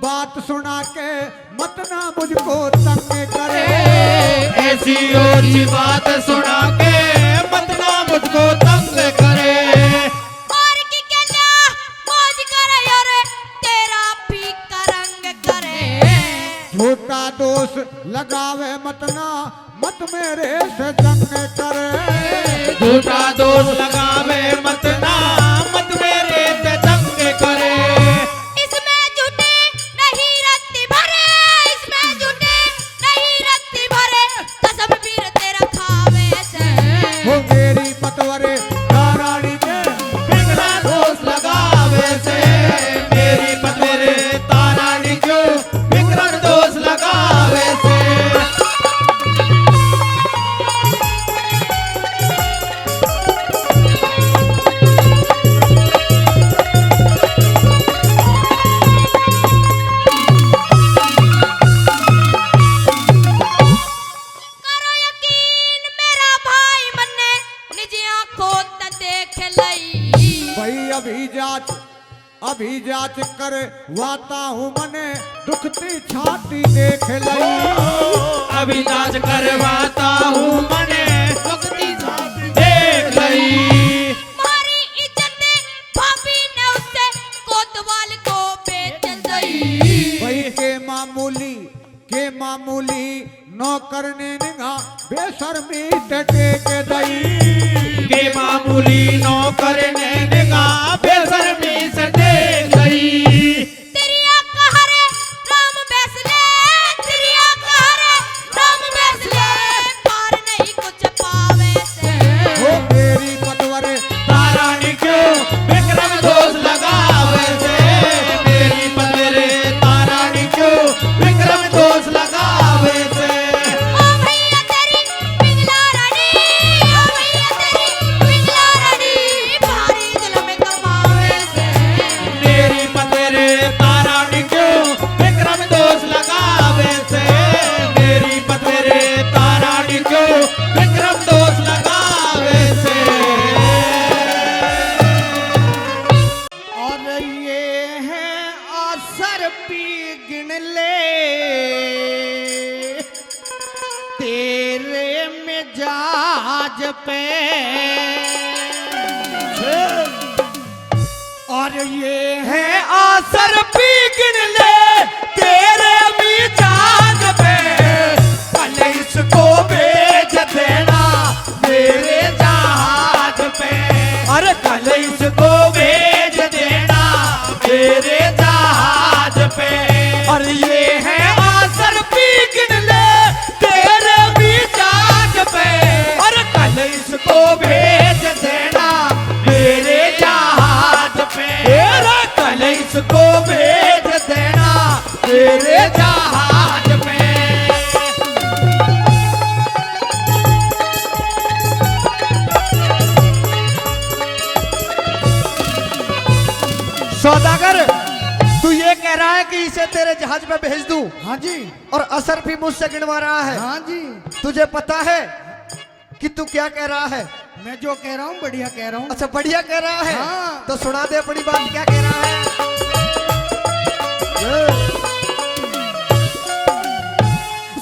बात सुना के मत ना मुझको तंग करे। ऐसी ओछी बात सुना के मत ना मुझको तंग करे। और की कहना मौज करे और तेरा फीका रंग करे। झूठा दोष लगावे मत ना मत मेरे से जंग करे। झूठा दोष लगावे मत ना मत मेरे से तंग करे। इसमें झूठे नहीं रत्ती भरे, इसमें झूठे नहीं रत्ती भरे, कसम पीर तेरा खावे से। वो मेरी पतवरे तारानी के पिंगला दोष लगावे से। मेरी पतरे तारानी क्यों विक्रम दोष लगावे से। करो यकीन मेरा भाई मन्ने निज आंखों त देख लई। भाई अभी जांच कर वाता हूँ मने दुखती छाती देख लई। अभी जांच करवाता हूँ मने भक्ति छाती देख लई। मारी इज्जत भाभी ने उससे कोतवाल को बेच दई। भाई के मामूली नौकर ने निगाह बेशर्मी ते टेक दई। के मामूली नौकर ने निगाह बेशर्मी से देख गई। तेरी आंख हरे राम बैसले, तेरी आंख हरे राम बैसले, पार नहीं कुछ पावे से। वो मेरी पतवरे तारानी क्यों विक्रम दोष लगावे से। मेरी पतरे तारानी क्यों विक्रम दोष लगावे से। ओ भैया तेरी पिंगला रानी, ओ भैया तेरी पिंगला रानी, भारी जुल्म कमावे से। मेरी पतरे तारानी क्यों विक्रम दोष लगावे से। मेरी पतरे तारानी क्यों विक्रम दोष लगावे से। और ये है असर पी गिन ले तेरे मिजाज पे। ये है आसर भी गिन ले तेरे मिजाज पे, कल इसको भेज देना मेरे जहाज पे, अरे कल इसको भेज देना मेरे जहाज पे। और ये है आसर भी गिन ले तेरे मिजाज पे, और कल इसको भेज देना मेरे जहाज पे, कल इसको भेज देना मेरे जहाज पे। सौदागर, तू ये कह रहा है कि इसे तेरे जहाज में भेज दूं? हाँ जी। और असर भी मुझसे गिनवा रहा है? हाँ जी। तुझे पता है कि तू क्या कह रहा है? मैं जो कह रहा हूँ बढ़िया कह रहा हूँ। अच्छा, बढ़िया कह रहा है? हाँ। तो सुना दे अपनी बात, क्या कह रहा है?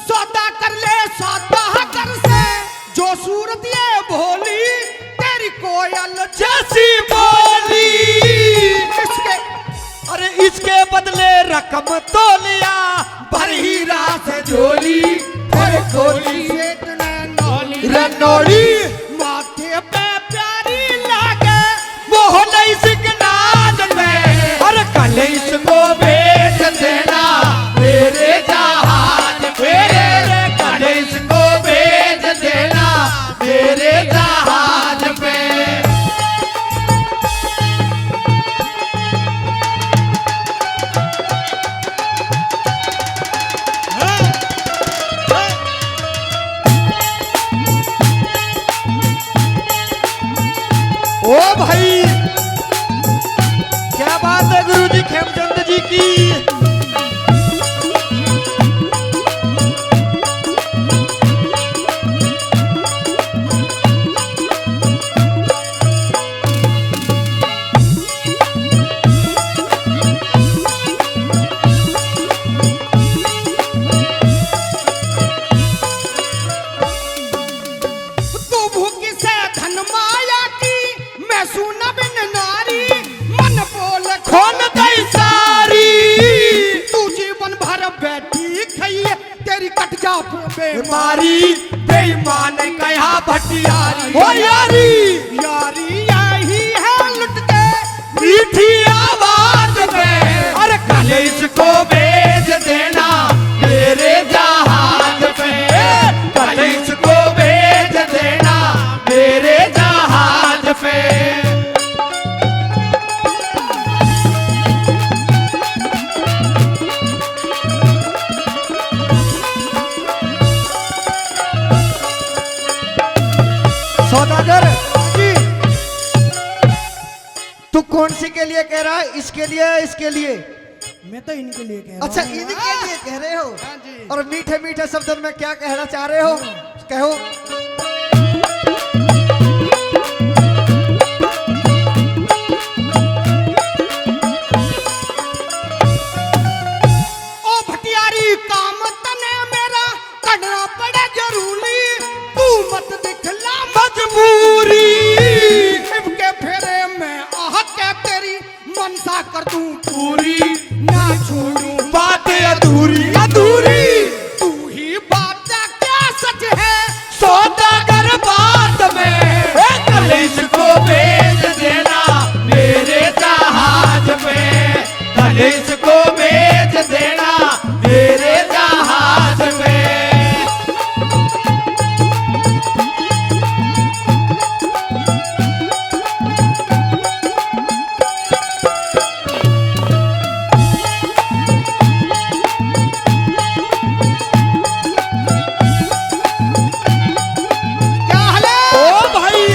सौदा कर ले सौदा कर से, जो सूरत ये भोली तेरी कोयल जैसी बोली, इसके अरे इसके बदले रकम तो लिया, भर हीरा से झोली, फिर खोली रनौली माथे पे प्यारी लागे वो नहीं सिकनाज में, और कल इसको भेज देना मेरे जहाज पे, कल इसको भेज देना मेरे जहाज पे। ओ भाई, क्या बात है गुरुजी खेमचंद जी की। तू भूख से धन माया की, मैं सुन बिन नारी, मन बोल खोन दई सारी, तू जीवन भर बैठी खइए तेरी कट जा बीमारी, बेईमान कहा भटियारी, ओ यारी यारी यही है लुट के मीठी आवाज में, अरे कल इसको भेज देना मेरे जहाज पे, कल इसको भेज देना मेरे जहाज पे। सौदागर जी, तू कौन सी के लिए कह रहा है? इसके लिए या इसके लिए? मैं तो इनके लिए कह रहा अच्छा, हूँ। इनके लिए कह रहे हो? हाँ जी। और मीठे मीठे शब्दों में क्या कहना चाह रहे हो? कहो। ओ भटियारी काम तने मेरा करना पड़े जरूरी, तू मत दिखला मजबूरी, इनके फेरे में आह के तेरी मनसा कर दूं पूरी, ना छोड़ूं बात अधूरी अधूरी, तू ही बात क्या सच है सौदागर बात में, कल इसको भेज देना मेरे जहाज पे, कल इसको भेज देना मेरे जहाज पे। क्या हाल है? ओ भाई,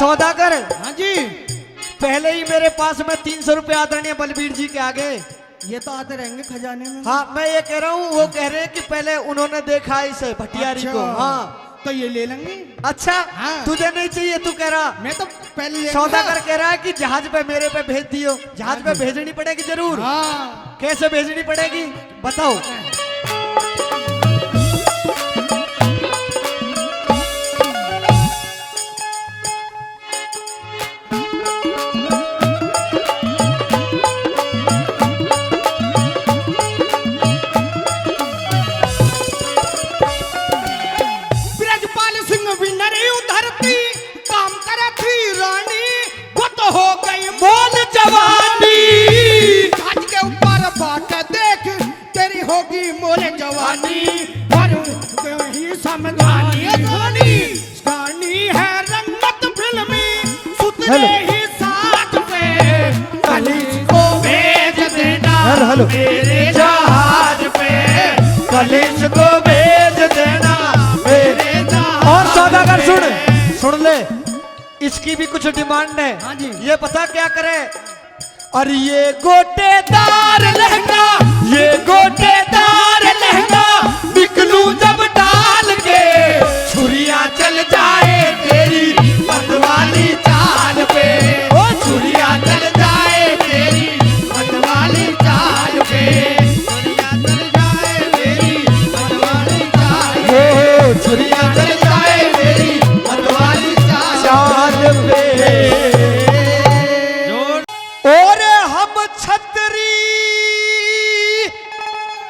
सौदागर, हाँ जी, पहले ही मेरे पास में 300 रुपए आदरणीय बलबीर जी के आगे। ये तो आते रहेंगे खजाने में। हाँ, मैं ये कह रहा हूँ, वो कह रहे हैं कि पहले उन्होंने देखा है इसे भटियारी अच्छा, को। हाँ तो ये ले लेंगे। अच्छा, हाँ। तुझे नहीं चाहिए, तू कह रहा। मैं तो पहले ले सौदागर कह रहा है कि जहाज पे मेरे पे भेज दियो। जहाज पे भेजनी पड़ेगी जरूर। हाँ, कैसे भेजनी पड़ेगी बताओ। ब्रजपाल सिंह विनर धरती काम करे थी रानी, वो तो हो गई मोल जवानी। छाछ के ऊपर बाट देख तेरी होगी मोल जवानी, और ही समझानी गानी है रंगत फिल्मी, सुतले ही साथ पे कलीज को भेज देना हेलो। मेरे जहाज पे, कलीज को भेज देना मेरे जहाज। और सौदागर सुन ले, इसकी भी कुछ डिमांड है। हाँ जी। ये पता क्या करे। अरे ये गोटेदार लहंगा, ये गोटेदार लहंगा निकलूं जब डाल के, छुरिया चल जाए तेरी मतवाली चाल पे, ओ छुरिया चल जाए तेरी मतवाली चाल पे, छुरिया चल जाए तेरी मतवाली चाल पे, छुरिया चल जाए तेरी मतवाली चाल पे। और हम छतरी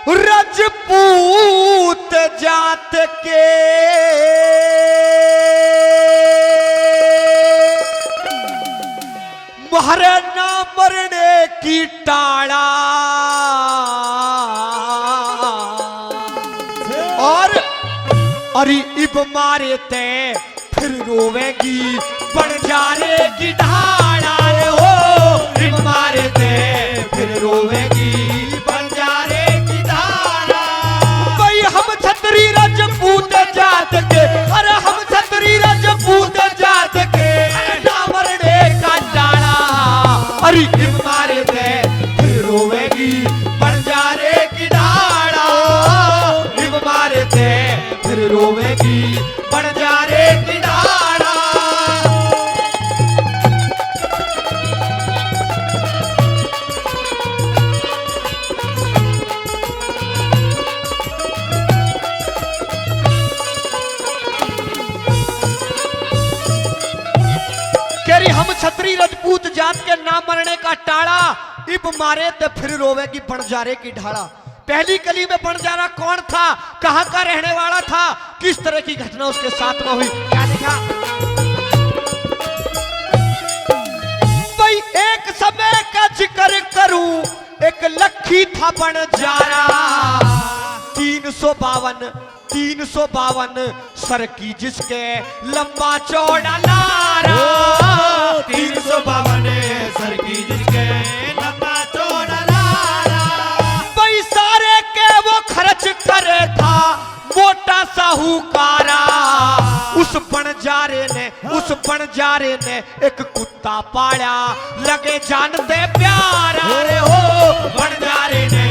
रजपूत जात के, मारे ना मरने की टाड़ा, और अरे इब मारे ते फिर रोवेगी बढ़ जाने की ढाड़ा रे हो, इब मारे ते फिर रोवेगी बढ़ जाने की ढाड़ा। भाई हम छतरी रजपूत जात के, अरे हम छतरी रजपूत जात के, ना मरने का टाड़ा, अरे इब मारे ते फिर रोवेगी बढ़ जाने की ढाड़ा, इब मारे ते फिर रोवेगी बढ़ जाने की ढाड़ा। केरी हम छतरी रजपूत जात के नाम मरने का टाड़ा, इब मारे ते फिर रोवेगी बंजारे की ढाड़ा। पहली कली में बंजारा कौन था, कहां का रहने वाला था, किस तरह की घटना उसके साथ में हुई, क्या देखा। भाई एक समय का जिक्र करूं, एक लखी था बंजारा, 352 सर की जिसके लंबा चौड़ा नारा, 352 सर की जिसके लंबा चौड़ा नारा, भाई सारे के वो खर्च करे था मोटा साहूकारा। उस बंजारे ने एक कुत्ता पाया, लगे जानते प्यारा रे हो, बंजारे ने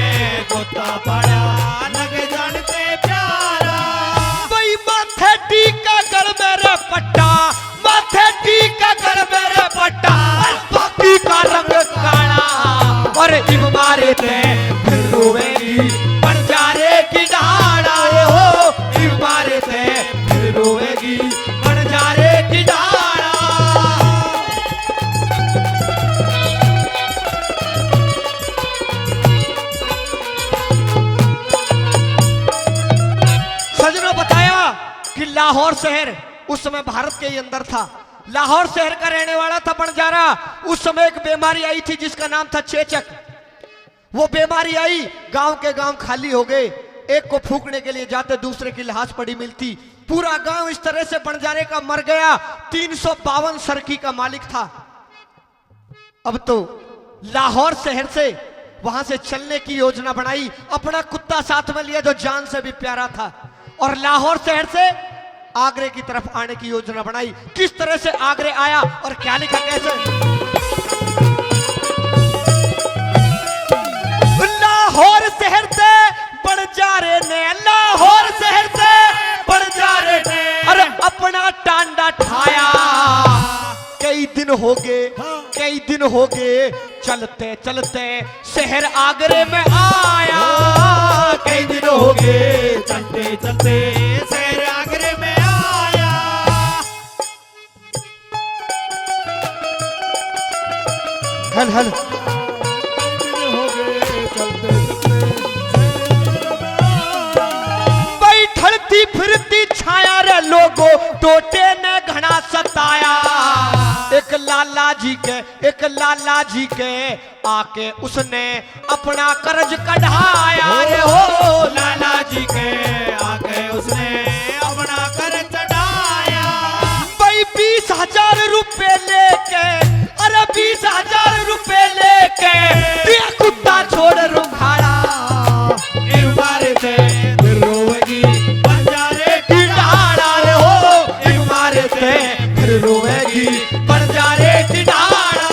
कुत्ता पाया लगे जानते प्यारा। भाई माथे टीका गल मेरे पट्टा, माथे टीका गल मेरे पट्टा, बाकी का रंग काला, और इब मारे थे फिर रोवेगी बंजारे की ढाड़ा रे हो, इब मारे थे फिर रोवेगी बंजारे की ढाड़ा। सजनों बताया कि लाहौर शहर उस समय भारत के ही अंदर था। लाहौर शहर का रहने वाला था बंजारा। उस समय एक बीमारी आई थी जिसका नाम था चेचक। वो बीमारी आई, गांव के गांव खाली हो गए, एक को फूकने के लिए जाते दूसरे की लाश पड़ी मिलती। पूरा गांव इस तरह से बंजारे का मर गया। 352 सरकी का मालिक था। अब तो लाहौर शहर से वहां से चलने की योजना बनाई, अपना कुत्ता साथ में लिया जो जान से भी प्यारा था, और लाहौर शहर से आगरे की तरफ आने की योजना बनाई। किस तरह से आगरे आया और क्या लिखा कैसे? लाहौर शहर से बढ़ जा रे ने, लाहौर शहर से बढ़ जा रे ने, अरे अपना टांडा ठाया। कई दिन हो गए चलते चलते शहर आगरे में आया। कई दिन हो गए चलते चलते शहर आगरे में आया। हल हल कई दिन हो गए चलते बैठती फिरती छाया रे लोगों, टोटे ने घना सताया। एक लाला जी के आके उसने अपना कर्ज कढ़ाया रे हो। लाला जी के आके उसने अपना कर्ज चढ़ाया। भाई 20,000 रुपए लेके, अरे 20,000 रुपए लेके दिया कुत्ता छोड़ रुखाड़ा। एक बार से फिर रोएगी बंजारे की डाड़ा रे हो, एक बार से फिर रोएगी बंजारे की डाड़ा।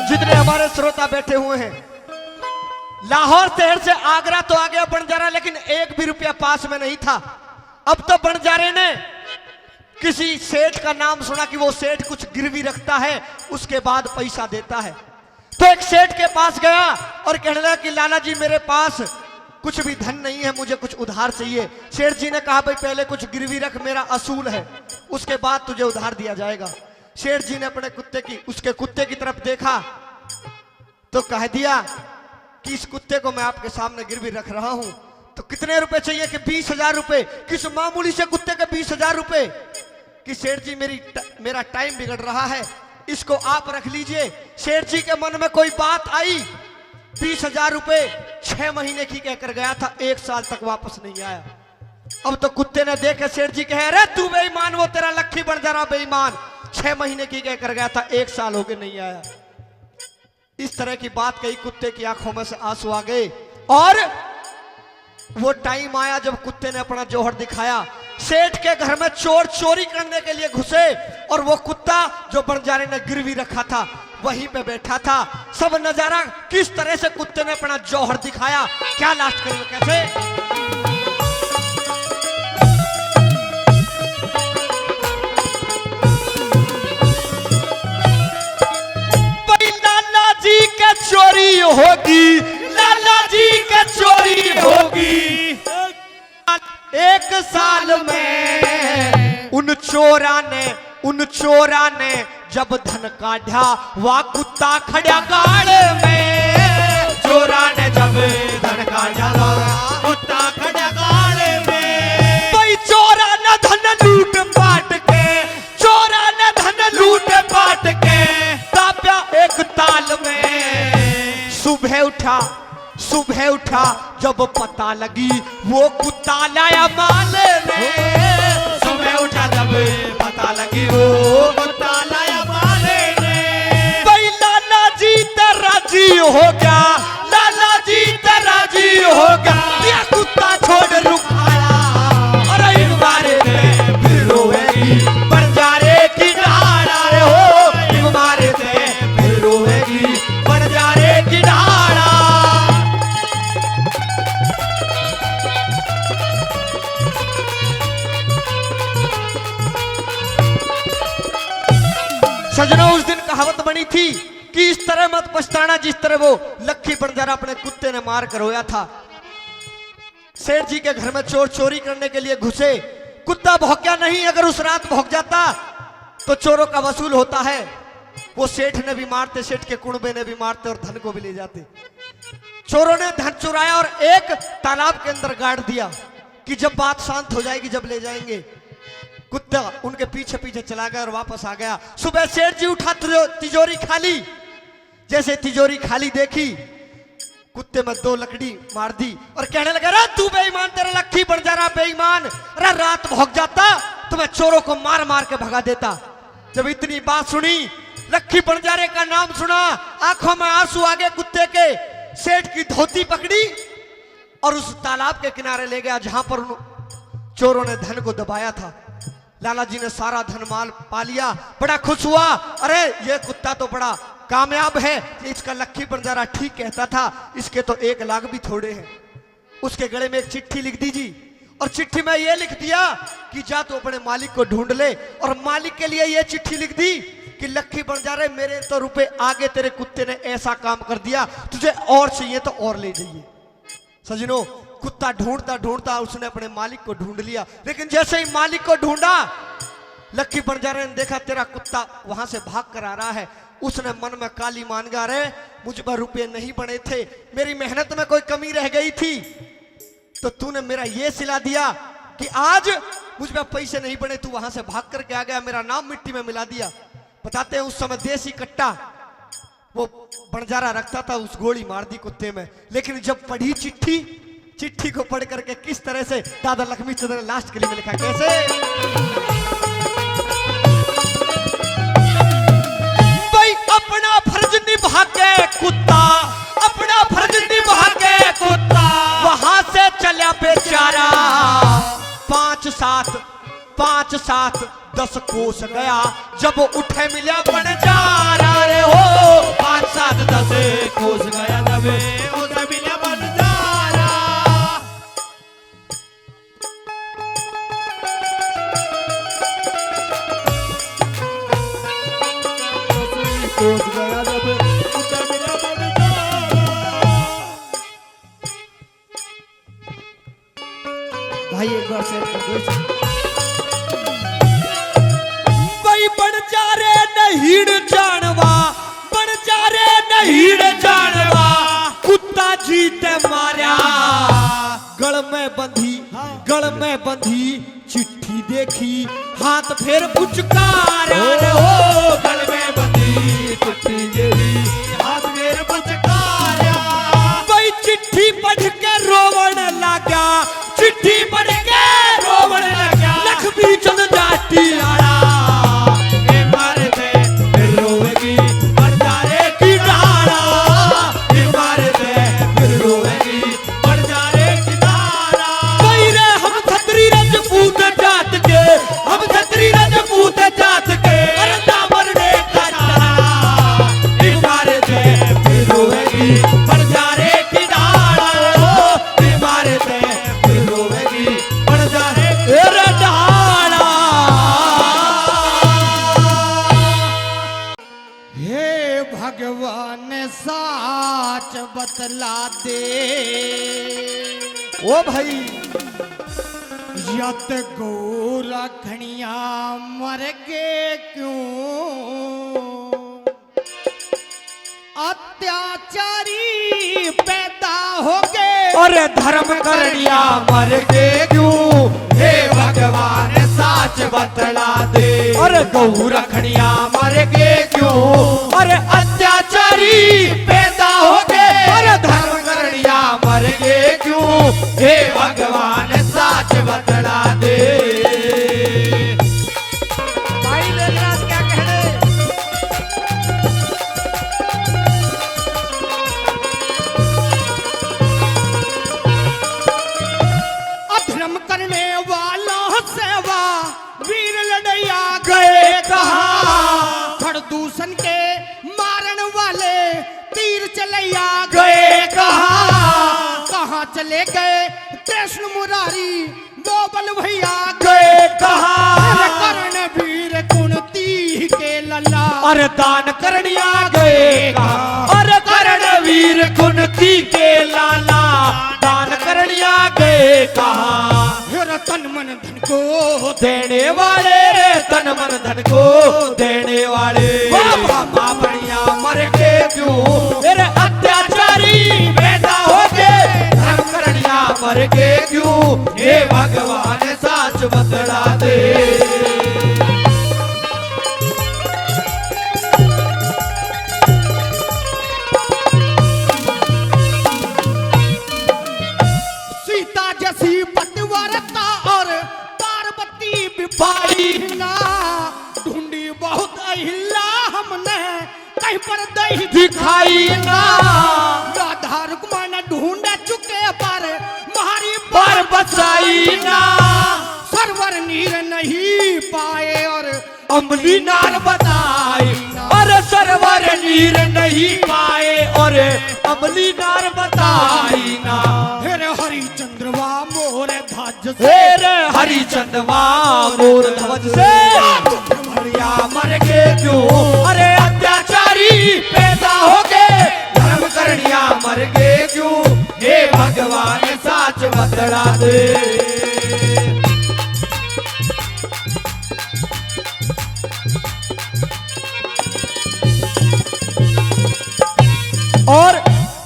जितने हमारे श्रोता बैठे हुए हैं, लाहौर शहर से आगरा तो आ गया बंजारा, लेकिन एक भी रुपया पास में नहीं था। अब तो बंजारे ने किसी सेठ का नाम सुना कि वो सेठ कुछ गिरवी रखता है, उसके बाद पैसा देता है। तो एक सेठ के पास गया और कहने लगा कि लाला जी मेरे पास कुछ भी धन नहीं है, मुझे कुछ उधार चाहिए। सेठ जी ने कहा भाई पहले कुछ गिरवी रख, मेरा असूल है, उसके बाद तुझे उधार दिया जाएगा। सेठ जी ने अपने उसके कुत्ते की तरफ देखा तो कह दिया कि इस कुत्ते को मैं आपके सामने गिरवी रख रहा हूं, तो कितने रुपए चाहिए? कि 20,000 रुपए। किस मामूली से कुत्ते के 20,000 रुपए? कि सेठ जी मेरा टाइम बिगड़ रहा है, इसको आप रख लीजिए। सेठ जी के मन में कोई बात आई। 20,000 रुपए 6 महीने की कहकर गया था, 1 साल तक वापस नहीं आया। अब तो कुत्ते ने देखे सेठ जी कहे अरे तू बेईमान, वो तेरा लक्खी बन जा रहा बेईमान, 6 महीने की कहकर गया था, 1 साल हो गए नहीं आया। इस तरह की बात कही, कुत्ते की आंखों में से आंसू आ गए। और वो टाइम आया जब कुत्ते ने अपना जौहर दिखाया। सेठ के घर में चोर चोरी करने के लिए घुसे और वो कुत्ता जो बंजारे ने गिरवी रखा था वहीं पे बैठा था। सब नजारा किस तरह से कुत्ते ने अपना जौहर दिखाया, क्या लास्ट करेंगे कैसे? लाला जी के चोरी होगी, लाला जी के चोरी होगी। 1 साल में उन चोरा ने जब धन काढ़ा, वह कुत्ता खड़ा गाड़ में। चोरा ने जब धन काढ़ा, कुत्ता खड़ा गाड़ में। भाई चोरा ने धन लूट पाट के, चोरा ने धन लूट पाट के ताप्या एक ताल में। सुबह उठा जब पता लगी वो कुत्ता लाया माल में। सुबह उठा जब पता लगी वो कुत्ता लाया माले ने। भाई लाला जी तराजी हो गया, लाला जी तराजी हो गया, दिया कुत्ता छोड़ रुखाया। अरे एक बार फिर रोएगी बंजारे की डाड़ा रे हो, एक बार फिर रोएगी बंजारे की डाड़ा। सजनों उस दिन कहावत बनी थी कि इस तरह मत पछताना जिस तरह वो लक्खी बंजारा अपने कुत्ते ने मार कर रोया था। सेठ जी के घर में चोर चोरी करने के लिए घुसे, कुत्ता भौंका नहीं, अगर उस रात भौंक जाता तो चोरों का वसूल होता है। वो सेठ ने भी मारते, सेठ के कुणबे ने भी मारते और धन को भी ले जाते। चोरों ने धन चुराया और एक तालाब के अंदर गाड़ दिया कि जब बात शांत हो जाएगी जब ले जाएंगे। कुत्ता उनके पीछे पीछे चला गया और वापस आ गया। सुबह सेठ जी उठा, तिजोरी खाली। जैसे तिजोरी खाली देखी, कुत्ते में 2 लकड़ी मार दी और कहने लगा अरे तू बेईमान, तेरा लक्खी बन जा रहा बेईमान, अरे रात भौंक जाता तो मैं चोरों को मार मार के भगा देता। जब इतनी बात सुनी लक्की बंजारे का नाम सुना, आंखों में आंसू आ गए कुत्ते के। सेठ की धोती पकड़ी और उस तालाब के किनारे ले गया जहां पर उन चोरों ने धन को दबाया था। लाला जी ने सारा धन माल पा लिया, बड़ा खुश हुआ। अरे ये कुत्ता तो बड़ा कामयाब है, इसका लक्की बंजारा ठीक कहता था, इसके तो 1 लाख भी थोड़े हैं। उसके गले में एक चिट्ठी लिख दीजी और चिट्ठी में ये लिख दिया कि जा तू अपने मालिक को ढूंढ ले। और मालिक के लिए ये चिट्ठी लिख दी कि लक्की बंजारे मेरे तो रुपए आगे, तेरे कुत्ते ने ऐसा काम कर दिया, तुझे और चाहिए तो और ले जाइए। सजनों, कुत्ता ढूंढता ढूंढता उसने अपने मालिक को ढूंढ लिया। लेकिन जैसे ही मालिक को ढूंढा, लक्की बंजारे ने देखा तेरा कुत्ता वहां से भाग कर आ रहा है। उसने मन में काली मान गा रहे, मुझ पर रुपए नहीं बने थे, मेरी मेहनत में कोई कमी रह गई थी, तो तूने मेरा ये सिला दिया कि आज मुझ पर पैसे नहीं बने, तू वहां से भाग करके आ गया, मेरा नाम मिट्टी में मिला दिया। बताते हैं उस समय देसी कट्टा वो बंजारा रखता था, उस गोली मार दी कुत्ते में। लेकिन जब पढ़ी चिट्ठी को पढ़ करके किस तरह से दादा लक्ष्मी चंद्र ने लास्ट के लिए लिखा, कैसे भाई अपना फर्ज निभा के कुत्ता, अपना फर्ज निभा के कुत्ता वहां से चला बेचारा। 5-7 10 कोस गया, जब उठे मिला बंजारा रे हो। 5-7 10 कोस गया, जब उसे मिला बंजारा। कोस गया, जब उसे मिला बंजारा। भाई एक बार से बंजारे नहीं जानवा, बंजारे नहीं जानवा, कुत्ता जीते मारा। गल में बंधी चिट्ठी देखी, हाथ फेर पुचकारा हो। गल में बंधी चिट्ठी देखी, हाथ फेर पुचकारा। भाई चिट्ठी पढ़ के रोवण लगा, चिट्ठी पढ़ के रोवण लगा, लक्ष्मी चंद जाटी आड़ा। भगवान साच बतला दे, ओ भाई यत गोरा खनिया मर के क्यों, अत्याचारी पैदा हो गए, अरे धर्म करनिया मर के क्यों। हे भगवान साच बतला दे, अरे गौ रखनिया मर के क्यों, अरे अत्याचारी पैदा हो गए, अरे धर्म करनिया मर के क्यों। हे भगवान साच बतला दे। भाई लेखराज क्या कह रहे, अधर्म करने वालों सेवा वीर लड़ैया गए कहाँ, प्रदूषण के मारन वाले तीर चलैया गए कहाँ, कहाँ चले गए कृष्ण मुरारी डोबल भैया गए कहाँ, कर्ण वीर कुंती के लल्ला, अरे दान करनिया गए कहाँ, अरे कर्ण वीर कुंती के लाला, दान करनिया गए कहाँ। तन मन धन को देने वाले रे, तन मन धन को देने वाले, बाबा बढ़िया मर के क्यों, मेरे अत्याचारी पैदा हो के, धर्म करनिया मर के क्यों। हे भगवान साच बतला दे। सीता जैसी पतिव्रता और पार्वती विपाई ना, ढूंढी बहुत अहिल्या हमने दिखाई ना, राधा रुक्मण ढूंढ चुके पर महारी पर बचाई ना, सरवर नीर नहीं पाए और अमली नार बताई, अरे सरवर नीर नहीं पाए और अमली नार बताई ना। हेरे हरिचंद्रवा मोर ध्वज से, हे रे हरिचंद्रवा मोर ध्वज से, भरिया मर के क्यों, अरे अत्याचारी पैदा हो गए, धर्म करनिया मर गए क्यों, हे भगवान साच बतला दे। और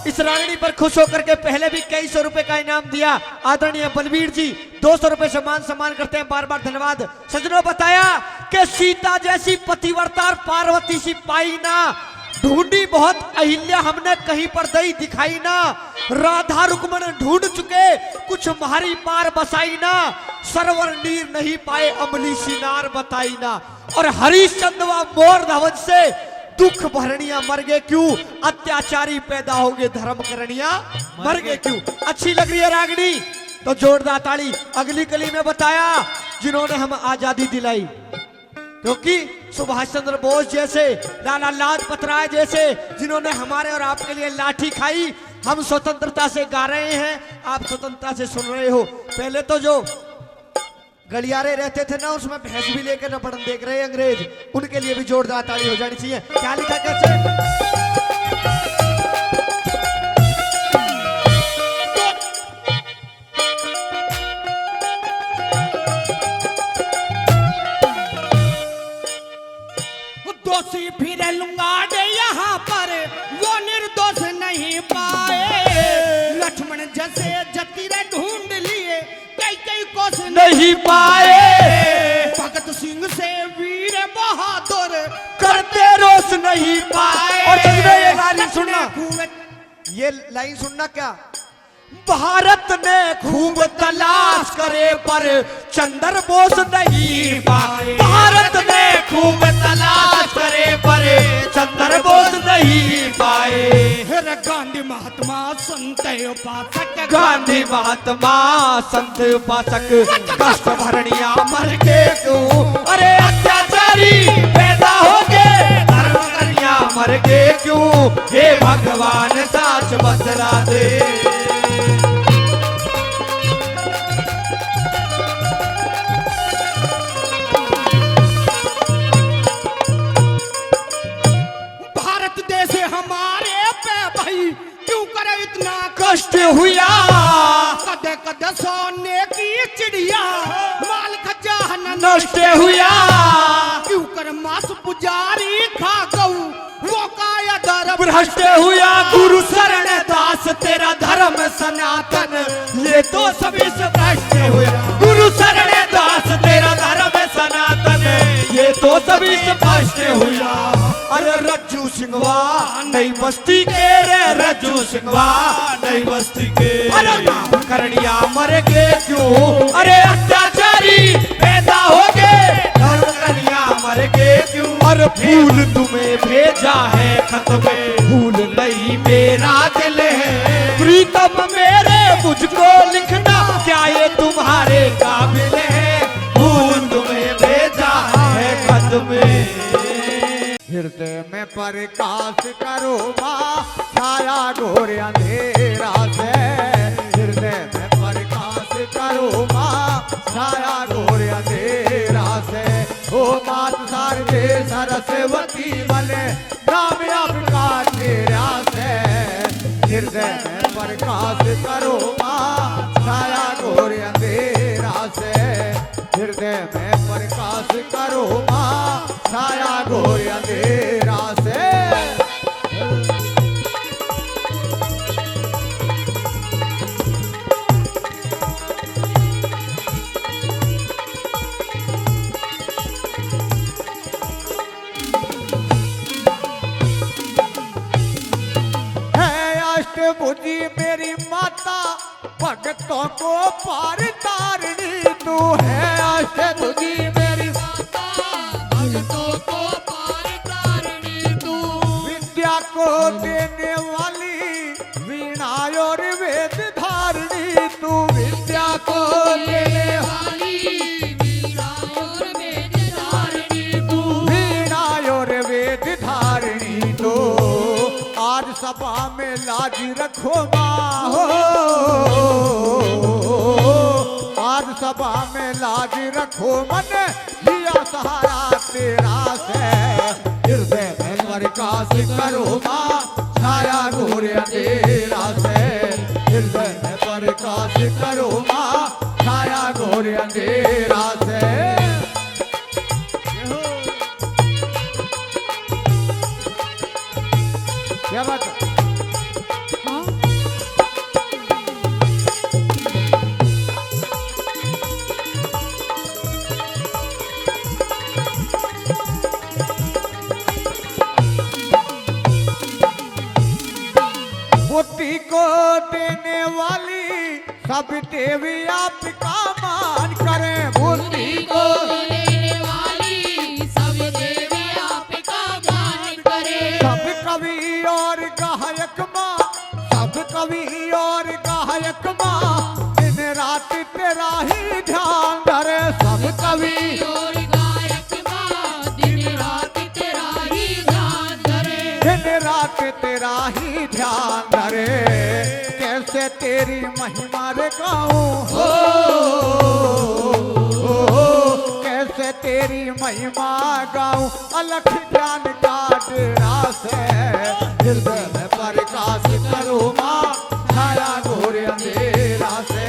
इस रागनी पर खुश होकर के पहले भी कई सौ रुपए का इनाम दिया आदरणीय बलवीर जी, 200 रुपए से मान सम्मान करते हैं, बार बार धन्यवाद। सज्जनों बताया कि सीता जैसी पतिव्रता पार्वती सी पाई ना, ढूंढी बहुत अहिल्या हमने कहीं पर दई दिखाई ना, राधा रुक्मण ढूंढ चुके कुछ महारी पार बसाई ना, सरवर नीर नहीं पाए अमली सिनार बताई ना, और हरिश्चंद्र मोर ध्वज से दुख भरणिया मर गए क्यों, अत्याचारी पैदा हो गए, धर्म करणिया मर गए क्यों। अच्छी लग रही है रागनी तो जोरदार ताली। अगली कली में बताया जिन्होंने हम आजादी दिलाई, क्योंकि सुभाष चंद्र बोस जैसे, लाला लाजपत राय जैसे, जिन्होंने हमारे और आपके लिए लाठी खाई, हम स्वतंत्रता से गा रहे हैं, आप स्वतंत्रता से सुन रहे हो। पहले तो जो गलियारे रहते थे ना, उसमें भैंस भी लेकर रपड़न देख रहे अंग्रेज, उनके लिए भी जोरदार ताली हो जानी चाहिए। क्या लिखा कैसे, दोषी फिर लुंगाड़े यहाँ पर वो निर्दोष नहीं पाए, लक्ष्मण जैसे जतीरे ढूंढ लिए कई कई कोस नहीं पाए, भगत सिंह से वीर बहादुर करते रोस नहीं पाए। और सजनों ये लाइन सुनना, ये लाइन सुनना क्या, भारत ने खूब तलाश करे पर चंद्र बोस नहीं पाए, भारत ने खूब तलाश करे पर चंद्र बोस नहीं पाए। हेर गांधी महात्मा संत उपासक, गांधी महात्मा संत उपासक कष्ट भरणिया मर के क्यों, अरे अत्याचारी पैदा हो गए, धर्म करिया मर के क्यों, हे भगवान साच बतला दे। कष्ट हुआ कदे कदे सोने की चिड़िया माल खजाना नष्ट हुआ, क्यों कर मास पुजारी खा गऊ वो काया दर भ्रष्ट हुआ, गुरु शरण दास तेरा धर्म सनातन, ये तो सभी से भ्रष्ट हुआ, गुरु शरण दास तेरा धर्म सनातन, ये तो सभी से भ्रष्ट हुआ। अरे रज्जू सिंहवा नई बस्ती के रे, रज्जू सिंहवा नई बस्ती के, अरे नाम करनिया मर गए क्यों, अरे अत्याचारी पैदा हो गए, धर्म करनिया मर गए क्यों, और फूल तुम्हें भेजा है खत में, फूल नहीं मेरा दिल है, प्रीतम मेरे मुझको लिखना, क्या ये तुम्हारे काबिल है, फूल तुम्हें भेजा है खत में। हृदय में प्रकाश करो माँ, छाया घोर अंधेरा से, हृदय में प्रकाश करो माँ, छाया घोर अंधेरा से, ओ मात शारदे सरस्वती बने नाम आपका तेरा से, हृदय में प्रकाश करो माँ, छाया घोर अंधेरा से, हृदय में प्रकाश करो माँ, छाया घोर अंधेरा से। है अष्टभुजी मेरी माता, भक्तों को पार तारनी तू है, अष्टभुजी मेरी माता, भक्तों को पार तारनी तू, विद्या को वीणा और वेद धारणी तू विद्या को देने वाली वीणा और वेद धारणी तो आज सभा में लाज रखो माँ हो, आज सभा में लाज रखो मन दिया सहारा तेरा से हृदय में प्रकाश करो माँ छाया घोर अंधेरा से हृदय में प्रकाश करो माँ छाया घोर अंधेरा से। क्या बात है? बुद्धि को देने वाली सब देवी आपका मान करें, बुद्धि को देने वाली सब देवी आपका मान करे। सब कवि और गायक माँ, सब कवि और गायक माँ दिन रात तेरा ही ध्यान धरे, सब कवि और गायक माँ दिन रात तेरा ही ध्यान धरे, दिन रात तेरा ही ध्यान धरे। कैसे तेरी महिमा रे गाऊं हो, कैसे तेरी महिमा गाऊं अलख ज्ञान का डेरा से हृदय में प्रकाश करो माँ छाया घोर अंधेरा से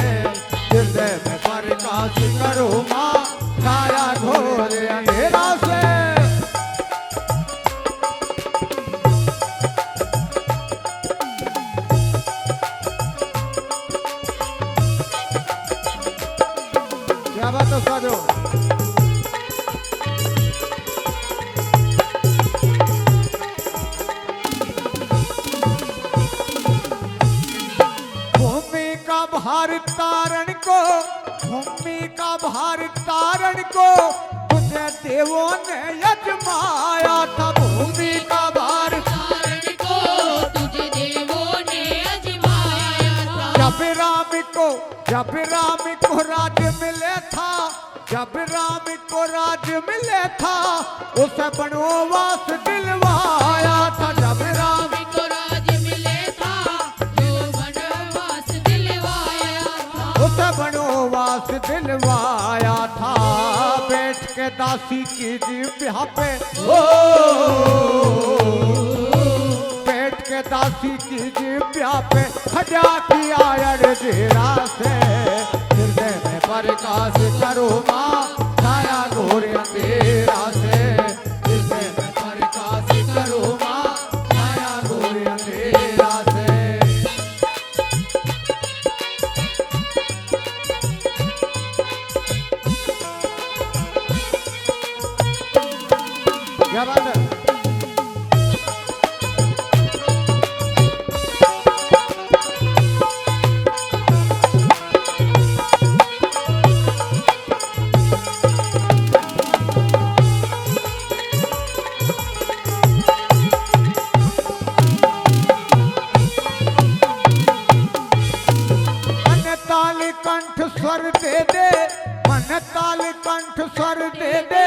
हृदय में प्रकाश करो माँ छाया घोर अंधेरा से। क्या बात है साजो? भूमि का भार तारण को, भूमि का भार तारण को तुझे देवों ने यजमाया था, भूमि का भार तारण को तुझे देवों ने अजमाया था। जब राम को राज मिले था, जब राम को राज मिले था उसे बनवास दिलवाया था, जब राम को राज मिले था जो वनवास दिलवाया था, उसे बनवास दिलवाया था। बैठ के दासी की जिह्वा पे ओ, बैठ के दासी की जिह्वा पे खजा किया डेरा से हृदय में प्रकाश करो माँ छाया घोर अंधेरा से हृदय में प्रकाश करो माँ छाया घोर अंधेरा से। क्या बात है? कंठ स्वर दे दे, मन ताल कंठ स्वर दे दे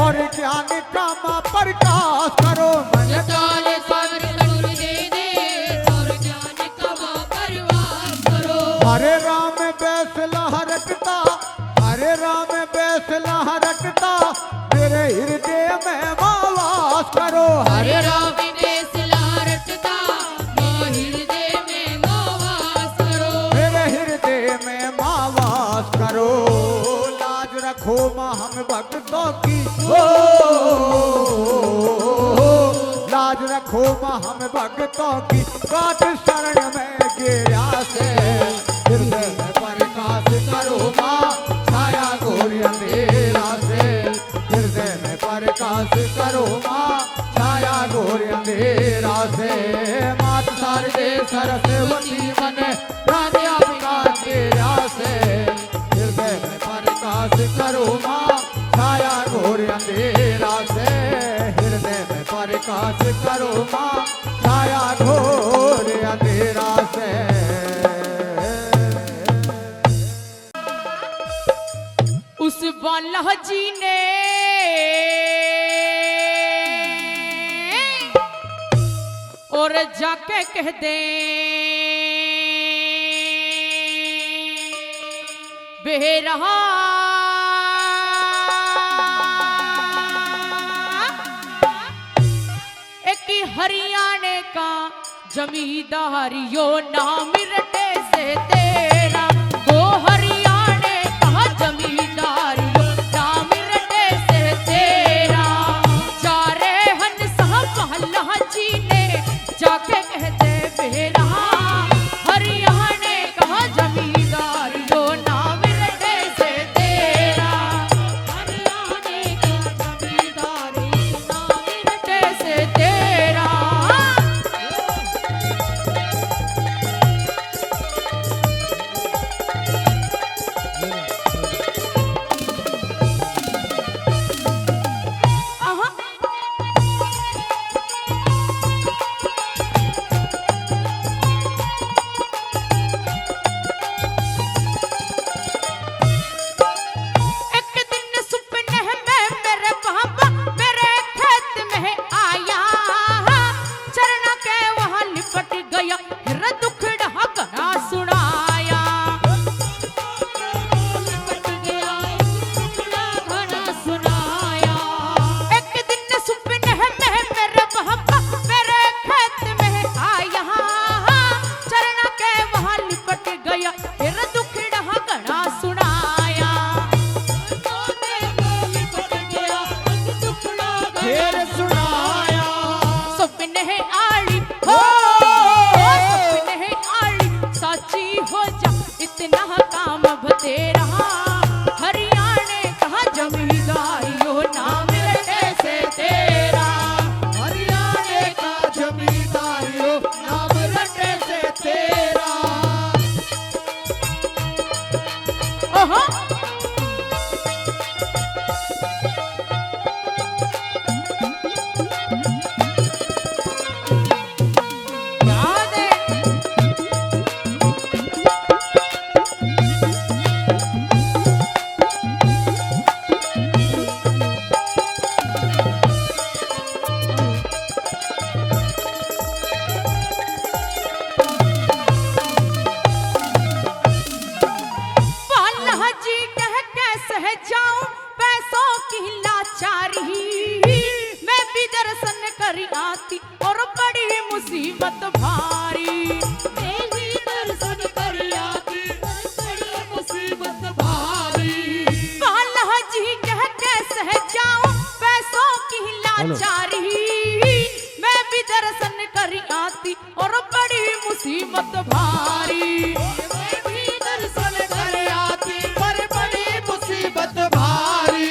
और ज्ञान का मां प्रकाश करो, मन ताल स्वर सुर दे दे और ज्ञान का मां प्रवास करो। हरे राम बैसला रटता, हरे राम बैसला रटता मेरे हृदय में मां वास करो, हरे राम बैसला रटता हृदय में मां वास करो, मेरे हृदय में मां वास करो। लाज रखो मां हम भक्तों की हो, लाज रखो मां हम भक्तों की काट शरण में गिरा से हृदय में प्रकाश करो मां छाया घोर अंधेरा से हृदय में प्रकाश करो मां छाया घोर अंधेरा से। मात शारदे सरस्वती मन प्राण आपका तेरा से हृदय में प्रकाश करो मां छाया घोर अंधेरा से हृदय में प्रकाश करो मां छाया घोर अंधेरा से। अल्लाह जी ने और जाके कह दे बेरहा एक हरियाणे का जमींदार यो नाम रटे से तेरा, वो हरियाणे का जमींदार यो नाम रटे से तेरा। चारे हन साहब अल्लाह जी ने जाके कहते बेरा हरियाणे का जमींदार यो नाम रटे से तेरा, हरियाणे का जमींदार यो नाम रटे से तेरा। और बड़ी मुसीबत भारी देवी दर्शन कर आती बड़ी मुसीबत भारी। अल्लाह जी कह के सह जाऊं पैसों की लाचारी, मैं भी दर्शन कर आती और बड़ी मुसीबत भारी। मैं भी दर्शन कर आती पर बड़ी मुसीबत भारी।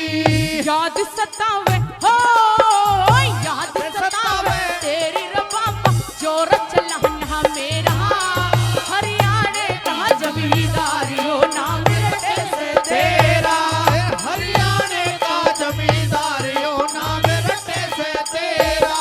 याद सतावे हो याद सतावे तेरी रबाबा जो रचना मेरा, हरियाणे का जमींदार यो नाम रटे से तेरा, हरियाणे का जमींदार यो नाम रटे से तेरा।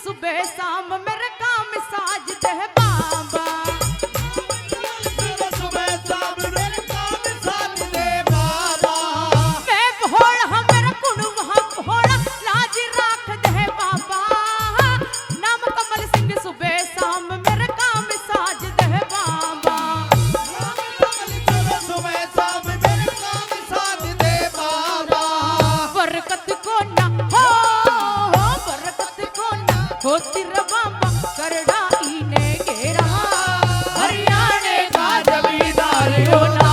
सुबह शाम मेरे काम साज दे बाबा, सुबह शाम मेरे काम साज दे बाबा। मैं भोला मेरा कुण वहाँ भोला लाज राख दे बाबा, नाम कमल सिंह सुबह शाम मेरे काम साज दे बाबा। सुबह शाम मेरे काम साज दे बाबा। बरकत को ना हो बरकत को ना होती रबाबा करड़ा इने घेरा, हरियाणे का जमींदार यो ना